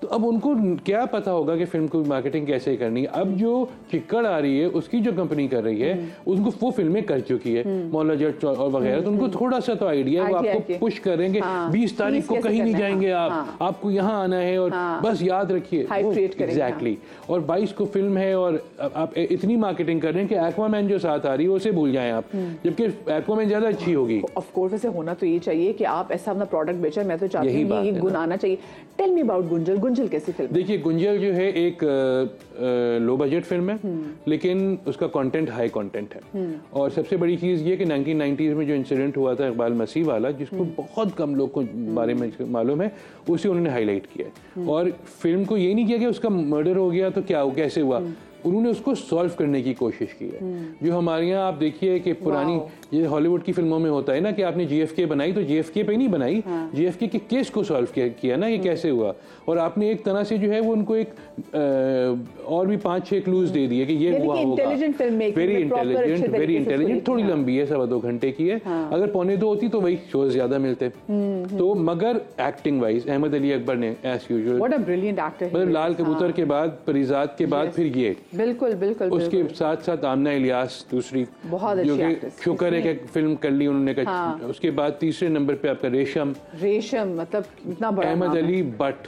तो अब उनको क्या पता होगा कि फिल्म को मार्केटिंग कैसे करनी है। अब जो चिक्कड़ आ रही है उसकी जो कंपनी कर रही है, उनको वो फिल्में कर चुकी है, मौला जट और वगैरह, तो उनको थोड़ा सा तो आइडिया है। वो आपको पुश करेंगे 20 तारीख को कहीं नहीं जाएंगे आप, आपको यहाँ आना है और बस याद रखिए। एग्जैक्टली। और 22 को फिल्म है और आप इतनी मार्केटिंग कर रहे हैं कि एक्वामैन जो साथ आ रही है उसे भूल जाएं आप, जबकि एक्वामैन ज्यादा अच्छी होगी। ऑफ कोर्स वैसे होना तो ये चाहिए कि आप ऐसा अपना प्रोडक्ट बेचें। मैं तो चाहती हूँ ये गुण आना चाहिए। Tell me about Gunjal. Gunjal कैसी फिल्म? देखिए गुंजल जो है एक लो बजट फिल्म है, लेकिन उसका कंटेंट हाई कंटेंट है। और सबसे बड़ी चीज़ ये कि 1990s में जो इंसिडेंट हुआ था इकबाल मसीह वाला, जिसको बहुत कम लोग को बारे में मालूम है, उसे उन्होंने हाईलाइट किया है। और फिल्म को ये नहीं किया कि उसका मर्डर हो गया तो क्या कैसे हुआ, उन्होंने उसको सॉल्व करने की कोशिश की है। जो हमारे यहाँ आप देखिए कि पुरानी ये हॉलीवुड की फिल्मों में होता है ना कि आपने जीएफके बनाई तो जीएफके पे नहीं बनाई, जीएफके के केस को सॉल्व किया ना, ये कैसे हुआ। और आपने एक तरह से जो है वो उनको एक और भी 5-6 क्लूज दे दिए कि ये हुआ होगा। Very intelligent. थोड़ी लंबी है, 2.25 घंटे की है। अगर 1.25 होती तो वही शोज ज्यादा मिलते। तो मगर एक्टिंग वाइज अहमद अली अकबर ने as usual, what a brilliant actor, मतलब लाल कबूतर के बाद परिजात के बाद फिर ये बिल्कुल बिल्कुल उसके साथ साथ आमना इलियास दूसरी जो कि शुक्र है कि फिल्म कर ली उन्होंने। उसके बाद तीसरे नंबर पे आपका रेशम मतलब इतना बड़ा अहमद अली बट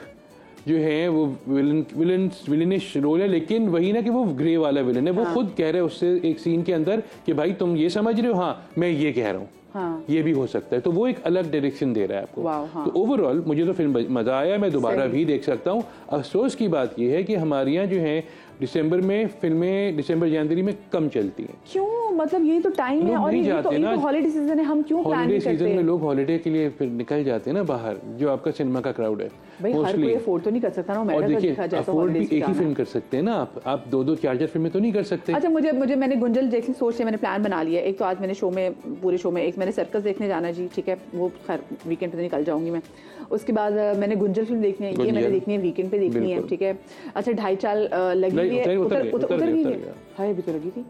जो है वो विलनिश रोल है, लेकिन वही ना कि वो ग्रे वाला विलन है। वो खुद कह रहे हैं उससे एक सीन के अंदर कि भाई तुम ये समझ रहे हो, हाँ मैं ये कह रहा हूँ, ये भी हो सकता है। तो वो एक अलग डायरेक्शन दे रहा है आपको। तो ओवरऑल मुझे तो फिल्म मजा आया, मैं दोबारा भी देख सकता हूँ। अफसोस की बात यह है कि हमारे यहाँ जो है दिसंबर में फिल्में दिसंबर जनवरी में कम चलती हैं। क्यों? मतलब यही तो टाइम है और ये तो हॉलिडे सीजन है, हम क्यों प्लान नहीं करते? हॉलिडे सीजन में लोग हॉलिडे के लिए फिर निकल जाते हैं ना बाहर, जो आपका सिनेमा का क्राउड है। भाई हर कोई अफोर्ड तो नहीं कर सकता ना। और देखिए अफोर्ड भी एक ही फिल्म कर सकते हैं ना आप 2-2 4-4 फिल्में तो नहीं कर सकते। अच्छा मुझे मैंने गुंजल देखने सोच लिया, मैंने प्लान बना लिया। एक तो आज मैंने पूरे शो में एक मैंने सर्कस देखने जाना जी, ठीक है, वो खैर वीकेंड पे निकल जाऊंगी मैं। उसके बाद मैंने गुंजल फिल्म देखनी है, ये मैंने देखनी है वीकेंड पे देखनी है, ठीक है। अच्छा 2.5 चाल लगी हुई है, उतर गई है, हाय अभी तो लगी थी।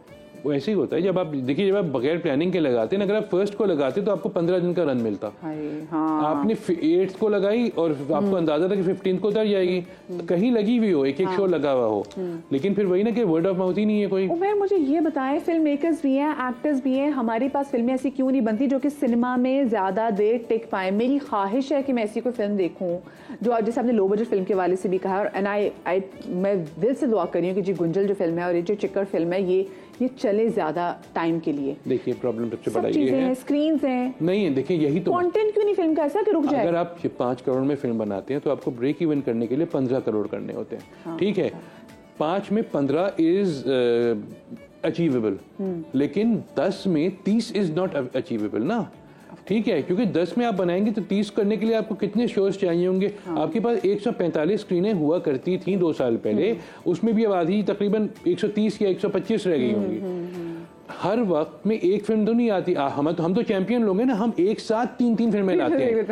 वो ऐसे ही होता है जब आप देखिए, जब आप बगैर प्लानिंग के लगाते हैं, अगर आप फर्स्ट को लगाते तो आपको 15 दिन का रन मिलता। आपने 8th को लगाई और आपको अंदाजा था कि 15th को उतर जाएगी, कहीं लगी हुई हो, एक शो लगा हुआ हो, लेकिन फिर वही ना कि वर्ड ऑफ माउथ ही नहीं है कोई। मुझे ये बताएं, फिल्म मेकर्स भी हैं, एक्टर्स भी हैं, हमारे पास फिल्में ऐसी क्यों नहीं बनती जो कि सिनेमा में ज्यादा देर टिक पाए? मेरी ख्वाहिश है कि मैं ऐसी कोई फिल्म देखूं जो, जैसे आपने लो बजट फिल्म के वाले से भी कहा, और मैं दिल से दुआ कर रही हूँ कि जी गुंजल जो फिल्म है और ये जो चिक्कड़ फिल्म है ये चले ज्यादा टाइम के लिए। देखिए प्रॉब्लम सबसे बड़ा ये है, स्क्रीन्स हैं नहीं, देखिए यही तो कंटेंट क्यों नहीं फिल्म का ऐसा कि रुक जाए। अगर आप 5 करोड़ में फिल्म बनाते हैं तो आपको ब्रेक इवन करने के लिए 15 करोड़ करने होते हैं। ठीक है, 5 में 15 इज अचीवेबल, लेकिन 10 में 30 इज नॉट अचीवेबल ना। ठीक है, क्योंकि 10 में आप बनाएंगे तो 30 करने के लिए आपको कितने शोज चाहिए होंगे? आपके पास 145 स्क्रीनें हुआ करती थी 2 साल पहले, उसमें भी अब आधी तकरीबन 130 या 125 रह गई होंगी। हर वक्त में एक फिल्म तो नहीं आती। हम तो चैंपियन लोग हैं ना, हम एक साथ 3 फिल्में लाते हैं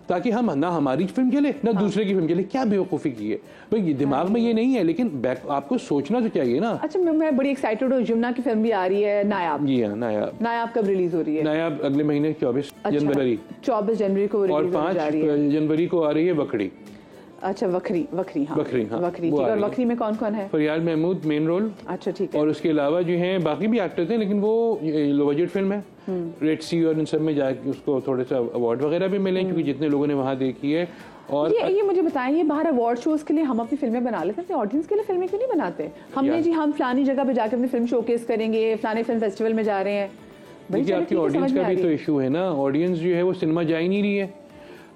ताकि हम ना हमारी फिल्म चले ना दूसरे की फिल्म चले। क्या बेवकूफ़ी की है भाई, दिमाग में ये नहीं है, लेकिन आपको सोचना तो चाहिए ना। अच्छा, मैं बड़ी एक्साइटेड हूँ, यमुना की फिल्म भी आ रही है, नायाब। जी हाँ, नायाब कब रिलीज हो रही है? नायाब अगले महीने 24 जनवरी 24 जनवरी को और 5 जनवरी को आ रही है वकड़ी। अच्छा, वखरी हाँ। वखरी और वखरी में कौन कौन है? फरियाद महमूद मेन रोल। अच्छा, ठीक है। और उसके अलावा जो हैं बाकी भी एक्टर्स हैं, लेकिन वो लो बजट फिल्म है। रेड सी और इन सब में जाके उसको थोड़े सा अवार्ड वगैरह भी मिले, क्योंकि जितने लोगों ने वहाँ देखी है। और ये मुझे बताएं, ये बाहर अवार्ड शोज के लिए हम अपनी फिल्में बना लेते हैं, ऑडियंस के लिए फिल्में क्यों नहीं बनाते? हमने जी हम फलानी जगह पे जाकर अपनी फिल्म शोकेस करेंगे, फलाने फिल्म फेस्टिवल में जा रहे हैं। देखिए, आपकी ऑडियंस का भी तो इशू है ना। ऑडियंस जो है वो सिनेमा जा ही नहीं रही है।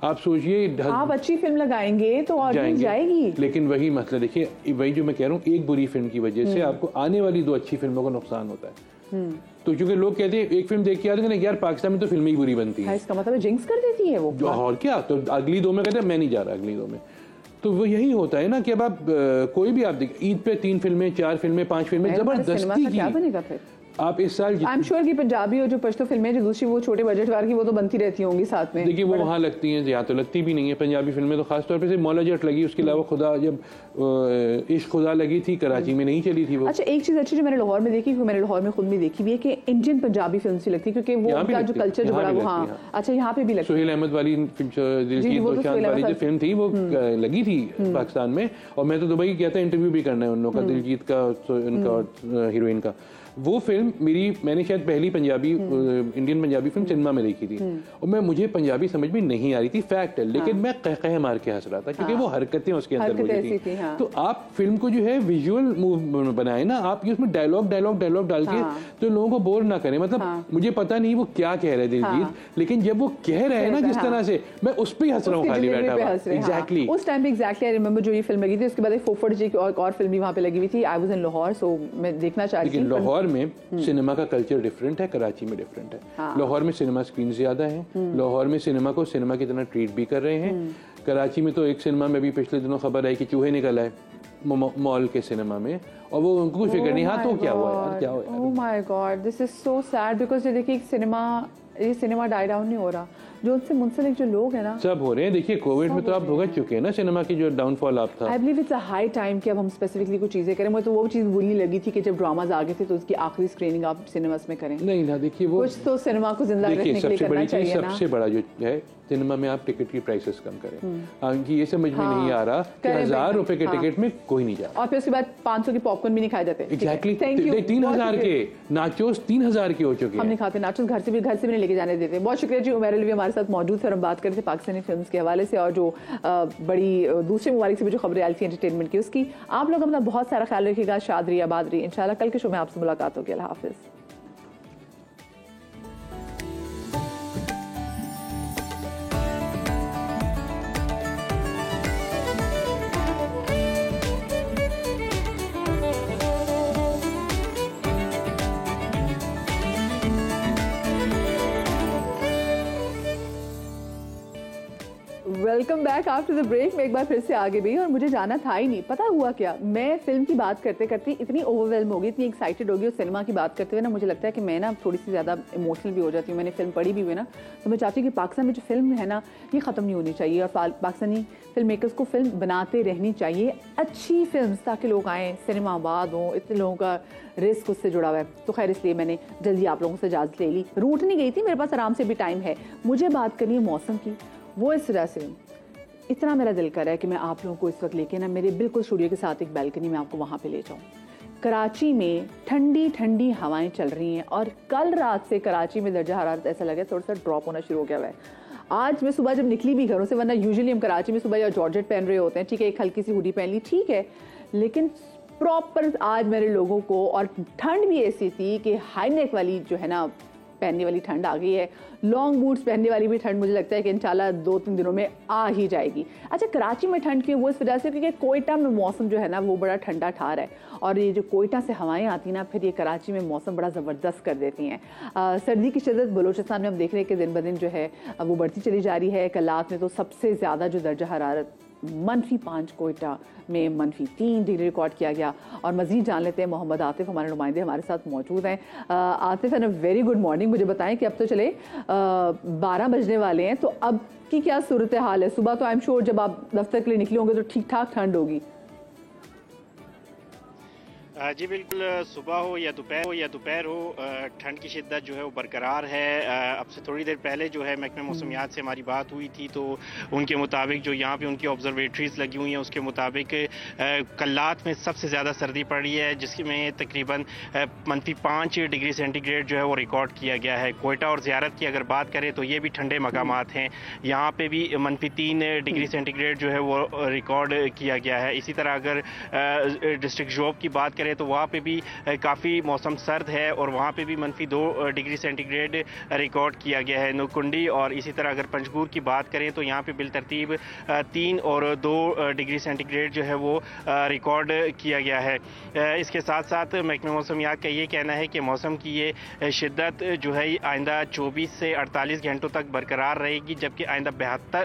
आप सोचिए, आप अच्छी फिल्म लगाएंगे तो ऑडियंस जाएगी, लेकिन वही मसला देखिए, वही जो मैं कह रहा हूँ, एक बुरी फिल्म की वजह से आपको आने वाली 2 अच्छी फिल्मों का नुकसान होता है। तो क्योंकि लोग कहते हैं एक फिल्म देख के आते हैं यार पाकिस्तान में तो फिल्म ही बुरी बनती है, इसका मतलब जिंक्स कर देती है वो। और क्या, तो अगली 2 में कहते हैं मैं नहीं जा रहा अगली 2 में। तो वो यही होता है ना कि अब आप कोई भी आप देखिए, ईद पे 3 फिल्में 4 फिल्में 5 फिल्में जबरदस्ती की। क्या बनेगा फिर? आप इस साल आई एम श्योर कि पंजाबी और जो पश्तो फिल्में जो दूसरी वो छोटे बजट वार की वो तो बनती रहती होंगी साथ में। देखिए, वो वहाँ लगती हैं, यहाँ तो लगती भी नहीं है पंजाबी फिल्में। तो खासतौर पे से मौला जट लगी, उसके अलावा खुदा जब इश्क खुदा लगी थी कराची में नहीं चली थी वो। अच्छा, एक चीज़ अच्छी जो मैंने लाहौर में देखी, मैंने लाहौर में खुद भी देखी हुई है कि इंडियन पंजाबी फिल्म सी लगती है, क्योंकि वो उनका जो कल्चर जो बड़ा वो। हाँ, अच्छा, यहाँ पे भी लगती है। सुहेल अहमद वाली दिलजीत दोसांझ वाली जो फिल्म थी वो लगी थी पाकिस्तान में, और मैं तो दुबई गया था, इंटरव्यू भी करना है उन लोगों का, दिलजीत का, उनका और हीरोइन का। वो फिल्म मैंने शायद पहली Punjabi Indian Punjabi film cinema में देखी थी, और मुझे पंजाबी समझ में नहीं आ रही थी, फैक्ट है, लेकिन मैं कह मार के हंस रहा था, क्योंकि वो हरकतें उसके अंदर हो रही थी। तो आप फिल्म को जो है विजुअल मूव बनाए ना, आप उसमें डायलॉग डाल के तो लोगों को बोर ना करें। मतलब मुझे पता नहीं वो क्या कह रहे दिलजीत, लेकिन जब वो कह रहे हैं ना जिस तरह से, मैं उस पर ही हंस रहा हूँ खाली बैठा हुआ। एग्जैक्टली उस टाइम पे एग्जैक्टली आई रिमेंबर जो ये फिल्म लगी थी, उसके बाद एक फोफड़ जी की और फिल्म भी वहाँ पे लगी हुई थी। आई वाज इन लाहौर, सो मैं देखना चाह रही थी। लाहौर में सिनेमा का कल्चर डिफरेंट है, कराची में डिफरेंट है। लाहौर में सिनेमा स्क्रीन ज्यादा है, लाहौर में सिनेमा को सिनेमा की तरह ट्रीट भी कर रहे हैं। कराची में तो एक सिनेमा में भी पिछले दिनों खबर आई कि चूहे निकल आए मॉल के सिनेमा में, और वो उनको कुछ फिक्र नहीं। हाँ, तो क्या हुआ यार, क्या हुआ? Oh my God, this is so sad, because ये देखिए ये सिनेमा डाई डाउन नहीं हो रहा, जो उनसे मुंसलिक जो लोग हैं ना सब हो रहे हैं। देखिए, कोविड में तो आप भुगत चुके हैं ना सिनेमा की जो डाउनफॉल आप था। I believe it's a high time कि अब हम स्पेसिफिकली कुछ चीज़ें करें। मुझे तो वो चीज़ बुरी लगी थी कि जब ड्रामाज आ गए थे तो उसकी आखिरी स्क्रीनिंग आप सिनेमास में करें। नहीं ना, देखिए वो कुछ तो सिनेमा को जिंदा रखने के लिए करना चाहिए ना। सबसे बड़ा जो है सिनेमा में, आप टिकट की प्राइसेस कम करें। ये समझ में नहीं आ रहा कि 1000 रुपए के टिकट में कोई नहीं जा रहा, और फिर उसके बाद 500 के पॉपकॉर्न भी नहीं खाए जाते। एग्जैक्टली, 3000 के नाचोस 3000 के हो चुके हैं। हम नहीं खाते नाचोस, घर से भी नहीं लेके जाने देते। बहुत शुक्रिया जी, उमर अली भी हमारे साथ मौजूद थे और हम बात कर रहे थे पाकिस्तानी फिल्म्स के हवाले से, और जो बड़ी दूसरे ममालिक से भी जो खबरें आई थी एंटरटेनमेंट की, उसकी। आप लोग अपना बहुत सारा ख्याल रखिएगा, शाद रही, आबाद रही। इंशाल्लाह कल के शो में आपसे मुलाकात होगी। अल्लाह हाफिज़। Welcome back after the break. मैं एक बार फिर से आगे भी, और मुझे जाना था ही नहीं। पता हुआ क्या, मैं फिल्म की बात करते करते इतनी ओवरवेल्म हो गई, इतनी एक्साइटेड हो गई, और सिनेमा की बात करते हुए ना मुझे लगता है कि मैं ना थोड़ी सी ज़्यादा इमोशनल भी हो जाती हूँ। मैंने फिल्म पढ़ी भी हुई ना, तो मैं चाहती हूँ कि पाकिस्तान में जो फिल्म है ना ये ख़त्म नहीं होनी चाहिए, और पाकिस्तानी फिल्म मेकर्स को फिल्म बनाते रहनी चाहिए, अच्छी फिल्म, ताकि लोग आएँ, सिनेमा आबाद हों। इतने लोगों का रिस्क उससे जुड़ा हुआ है, तो खैर इसलिए मैंने जल्दी आप लोगों से इजाज़त ले ली। रूट नहीं गई थी, मेरे पास आराम से भी टाइम है। मुझे बात करनी है मौसम की। वो इस तरह से इतना मेरा दिल कर रहा है कि मैं आप लोगों को इस वक्त लेके ना मेरे बिल्कुल स्टूडियो के साथ एक बैल्कनी में आपको वहाँ पे ले जाऊँ। कराची में ठंडी ठंडी हवाएं चल रही हैं, और कल रात से कराची में दर्जा हरारत ऐसा लगा थोड़ा सा ड्रॉप होना शुरू हो गया हुआ है। आज मैं सुबह जब निकली भी घरों से, वरना यूजुअली हम कराची में सुबह या जॉर्जेट पहन रहे होते हैं, ठीक है, एक हल्की सी हुडी पहन ली, ठीक है, लेकिन प्रॉपर आज मेरे लोगों को, और ठंड भी ऐसी थी कि हाई नेक वाली जो है ना पहनने वाली ठंड आ गई है, लॉन्ग बूट्स पहनने वाली भी ठंड मुझे लगता है कि इंशाल्लाह 2-3 दिनों में आ ही जाएगी। अच्छा, कराची में ठंड क्यों? वो इस वजह से क्योंकि कोयटा में मौसम जो है ना वो बड़ा ठंडा ठार है, और ये जो कोयटा से हवाएं आती ना फिर ये कराची में मौसम बड़ा ज़बरदस्त कर देती हैं। सर्दी की शिद्दत बलूचिस्तान में हम देख रहे हैं कि दिन ब दिन जो है वो बढ़ती चली जा रही है। कल रात में तो सबसे ज़्यादा जो दर्जा हरारत -5 कोयटा में -3 डिग्री रिकॉर्ड किया गया। और मज़ीद जान लेते हैं, मोहम्मद आतिफ हमारे नुमाइंदे हमारे साथ मौजूद हैं। Atif and very good morning. मुझे बताएं कि अब तो चले 12 बजने वाले हैं, तो अब की क्या सूरत हाल है? सुबह तो आई एम श्योर जब आप दफ्तर के लिए निकले होंगे तो ठीक ठाक ठंड होगी। जी बिल्कुल, सुबह हो या दोपहर हो, ठंड की शिद्दत जो है वो बरकरार है। अब से थोड़ी देर पहले जो है महकमे मौसमियात से हमारी बात हुई थी, तो उनके मुताबिक जो यहाँ पे उनकी ऑब्जर्वेटरीज लगी हुई हैं उसके मुताबिक कल्लात में सबसे ज़्यादा सर्दी पड़ रही है, जिसमें तकरीबन -5 डिग्री सेंटीग्रेड जो है वो रिकॉर्ड किया गया है। कोयटा और ज़ियारत की अगर बात करें तो ये भी ठंडे मकामात हैं, यहाँ पे भी -3 डिग्री सेंटीग्रेड जो है वो रिकॉर्ड किया गया है। इसी तरह अगर डिस्ट्रिक्ट जोब की बात करें तो वहाँ पे भी काफ़ी मौसम सर्द है और वहाँ पे भी -2 डिग्री सेंटीग्रेड रिकॉर्ड किया गया है नुकुंडी। और इसी तरह अगर पंजगूर की बात करें तो यहाँ पे बिलतरतीब 3 और 2 डिग्री सेंटीग्रेड जो है वो रिकॉर्ड किया गया है। इसके साथ साथ महकमे मौसमियात का ये कहना है कि मौसम की ये शिद्दत जो है आइंदा 24 से 48 घंटों तक बरकरार रहेगी, जबकि आइंदा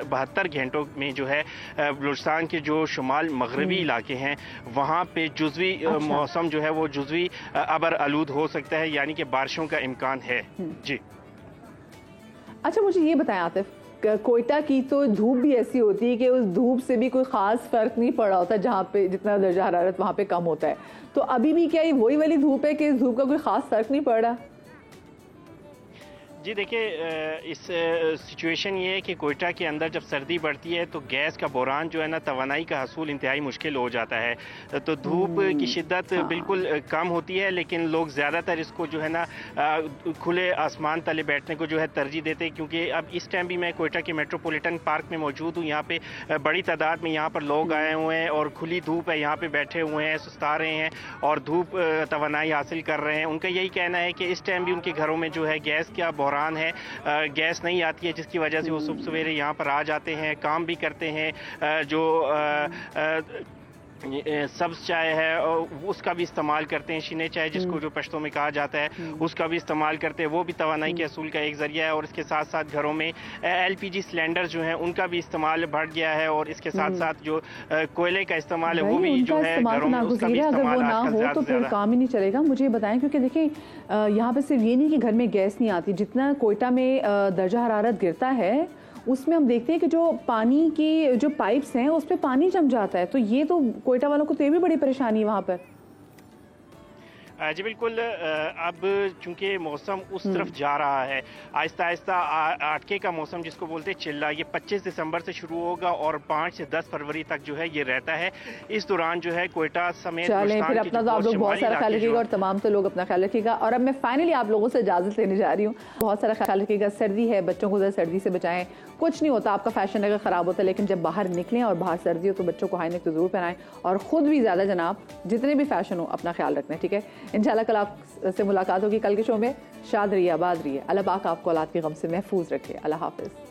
72 घंटों में जो है बलूचिस्तान के जो शुमाल मगरबी इलाके हैं वहाँ पे जुज़वी मौसम जो है वो जुज़वी अबर आलूद हो सकता है, यानी कि बारिशों का इम्कान है। जी अच्छा, मुझे ये बताएं आतिफ, कोयटा की तो धूप भी ऐसी होती है कि उस धूप से भी कोई ख़ास फ़र्क नहीं पड़ा होता, जहाँ पे जितना दर्जा हरारत वहाँ पे कम होता है, तो अभी भी क्या ये वही वाली धूप है कि इस धूप का कोई ख़ास फ़र्क नहीं पड़ रहा? जी देखिए, इस सिचुएशन ये है कि कोयटा के अंदर जब सर्दी बढ़ती है तो गैस का बोरान जो है ना, तवानाई का हसूल इंतहाई मुश्किल हो जाता है। तो धूप की शिद्दत बिल्कुल कम होती है, लेकिन लोग ज़्यादातर इसको जो है ना खुले आसमान तले बैठने को जो है तरजीह देते हैं, क्योंकि अब इस टाइम भी मैं कोयटा के मेट्रोपॉलिटन पार्क में मौजूद हूँ। यहाँ पे बड़ी तादाद में यहाँ पर लोग आए हुए हैं और खुली धूप है, यहाँ पर बैठे हुए हैं, सुस्ता रहे हैं और धूप तवानाई हासिल कर रहे हैं। उनका यही कहना है कि इस टाइम भी उनके घरों में जो है गैस का बहरान है, गैस नहीं आती है, जिसकी वजह से वो सुबह सवेरे यहाँ पर आ जाते हैं, काम भी करते हैं। जो सब्ज़ चाय है उसका भी इस्तेमाल करते हैं, शीने चाय जिसको जो पश्तो में कहा जाता है उसका भी इस्तेमाल करते हैं, वो भी तवानाई के असूल का एक ज़रिया है। और इसके साथ साथ घरों में LPG सिलेंडर जो हैं उनका भी इस्तेमाल बढ़ गया है, और इसके साथ साथ जो कोयले का इस्तेमाल है वो भी जो है घरों में उसका भी इस्तेमाल आजकल तो फिर काम ही नहीं चलेगा। मुझे बताएं, क्योंकि देखिए यहाँ पर सिर्फ ये नहीं कि घर में गैस नहीं आती, जितना कोयटा में दर्जा हरारत गिरता है उसमें हम देखते हैं कि जो पानी की जो पाइप्स हैं उस पर पानी जम जाता है, तो ये तो कोयटा वालों को तो ये भी बड़ी परेशानी है वहाँ पर। जी बिल्कुल, अब चूंकि मौसम उस तरफ जा रहा है, आहिस्ता आहिस्ता आटके का मौसम जिसको बोलते हैं चिल्ला, ये 25 दिसंबर से शुरू होगा और 5 से 10 फरवरी तक जो है ये रहता है। इस दौरान जो है कोयटा समेत फिर अपना तो आप लोग बहुत सारा ख्याल रखिएगा और तमाम तो लोग अपना ख्याल रखिएगा। और अब मैं फाइनली आप लोगों से इजाज़त लेने जा रही हूँ। बहुत सारा ख्याल रखिएगा, सर्दी है, बच्चों को सर्दी से बचाएं। कुछ नहीं होता, आपका फैशन अगर ख़राब होता है, लेकिन जब बाहर निकलें और बाहर सर्दी हो तो बच्चों को हाई नेक तो ज़रूर पहनाएं, और ख़ुद भी ज़्यादा जनाब जितने भी फैशन हो अपना ख्याल रखना है, ठीक है। इंशाल्लाह कल आपसे मुलाकात होगी, कल के शो में। शाद रहिए, आबाद रहिए, अल्लाह पाक आपको औलाद के गम से महफूज रखे। अल्लाह हाफ़िज़।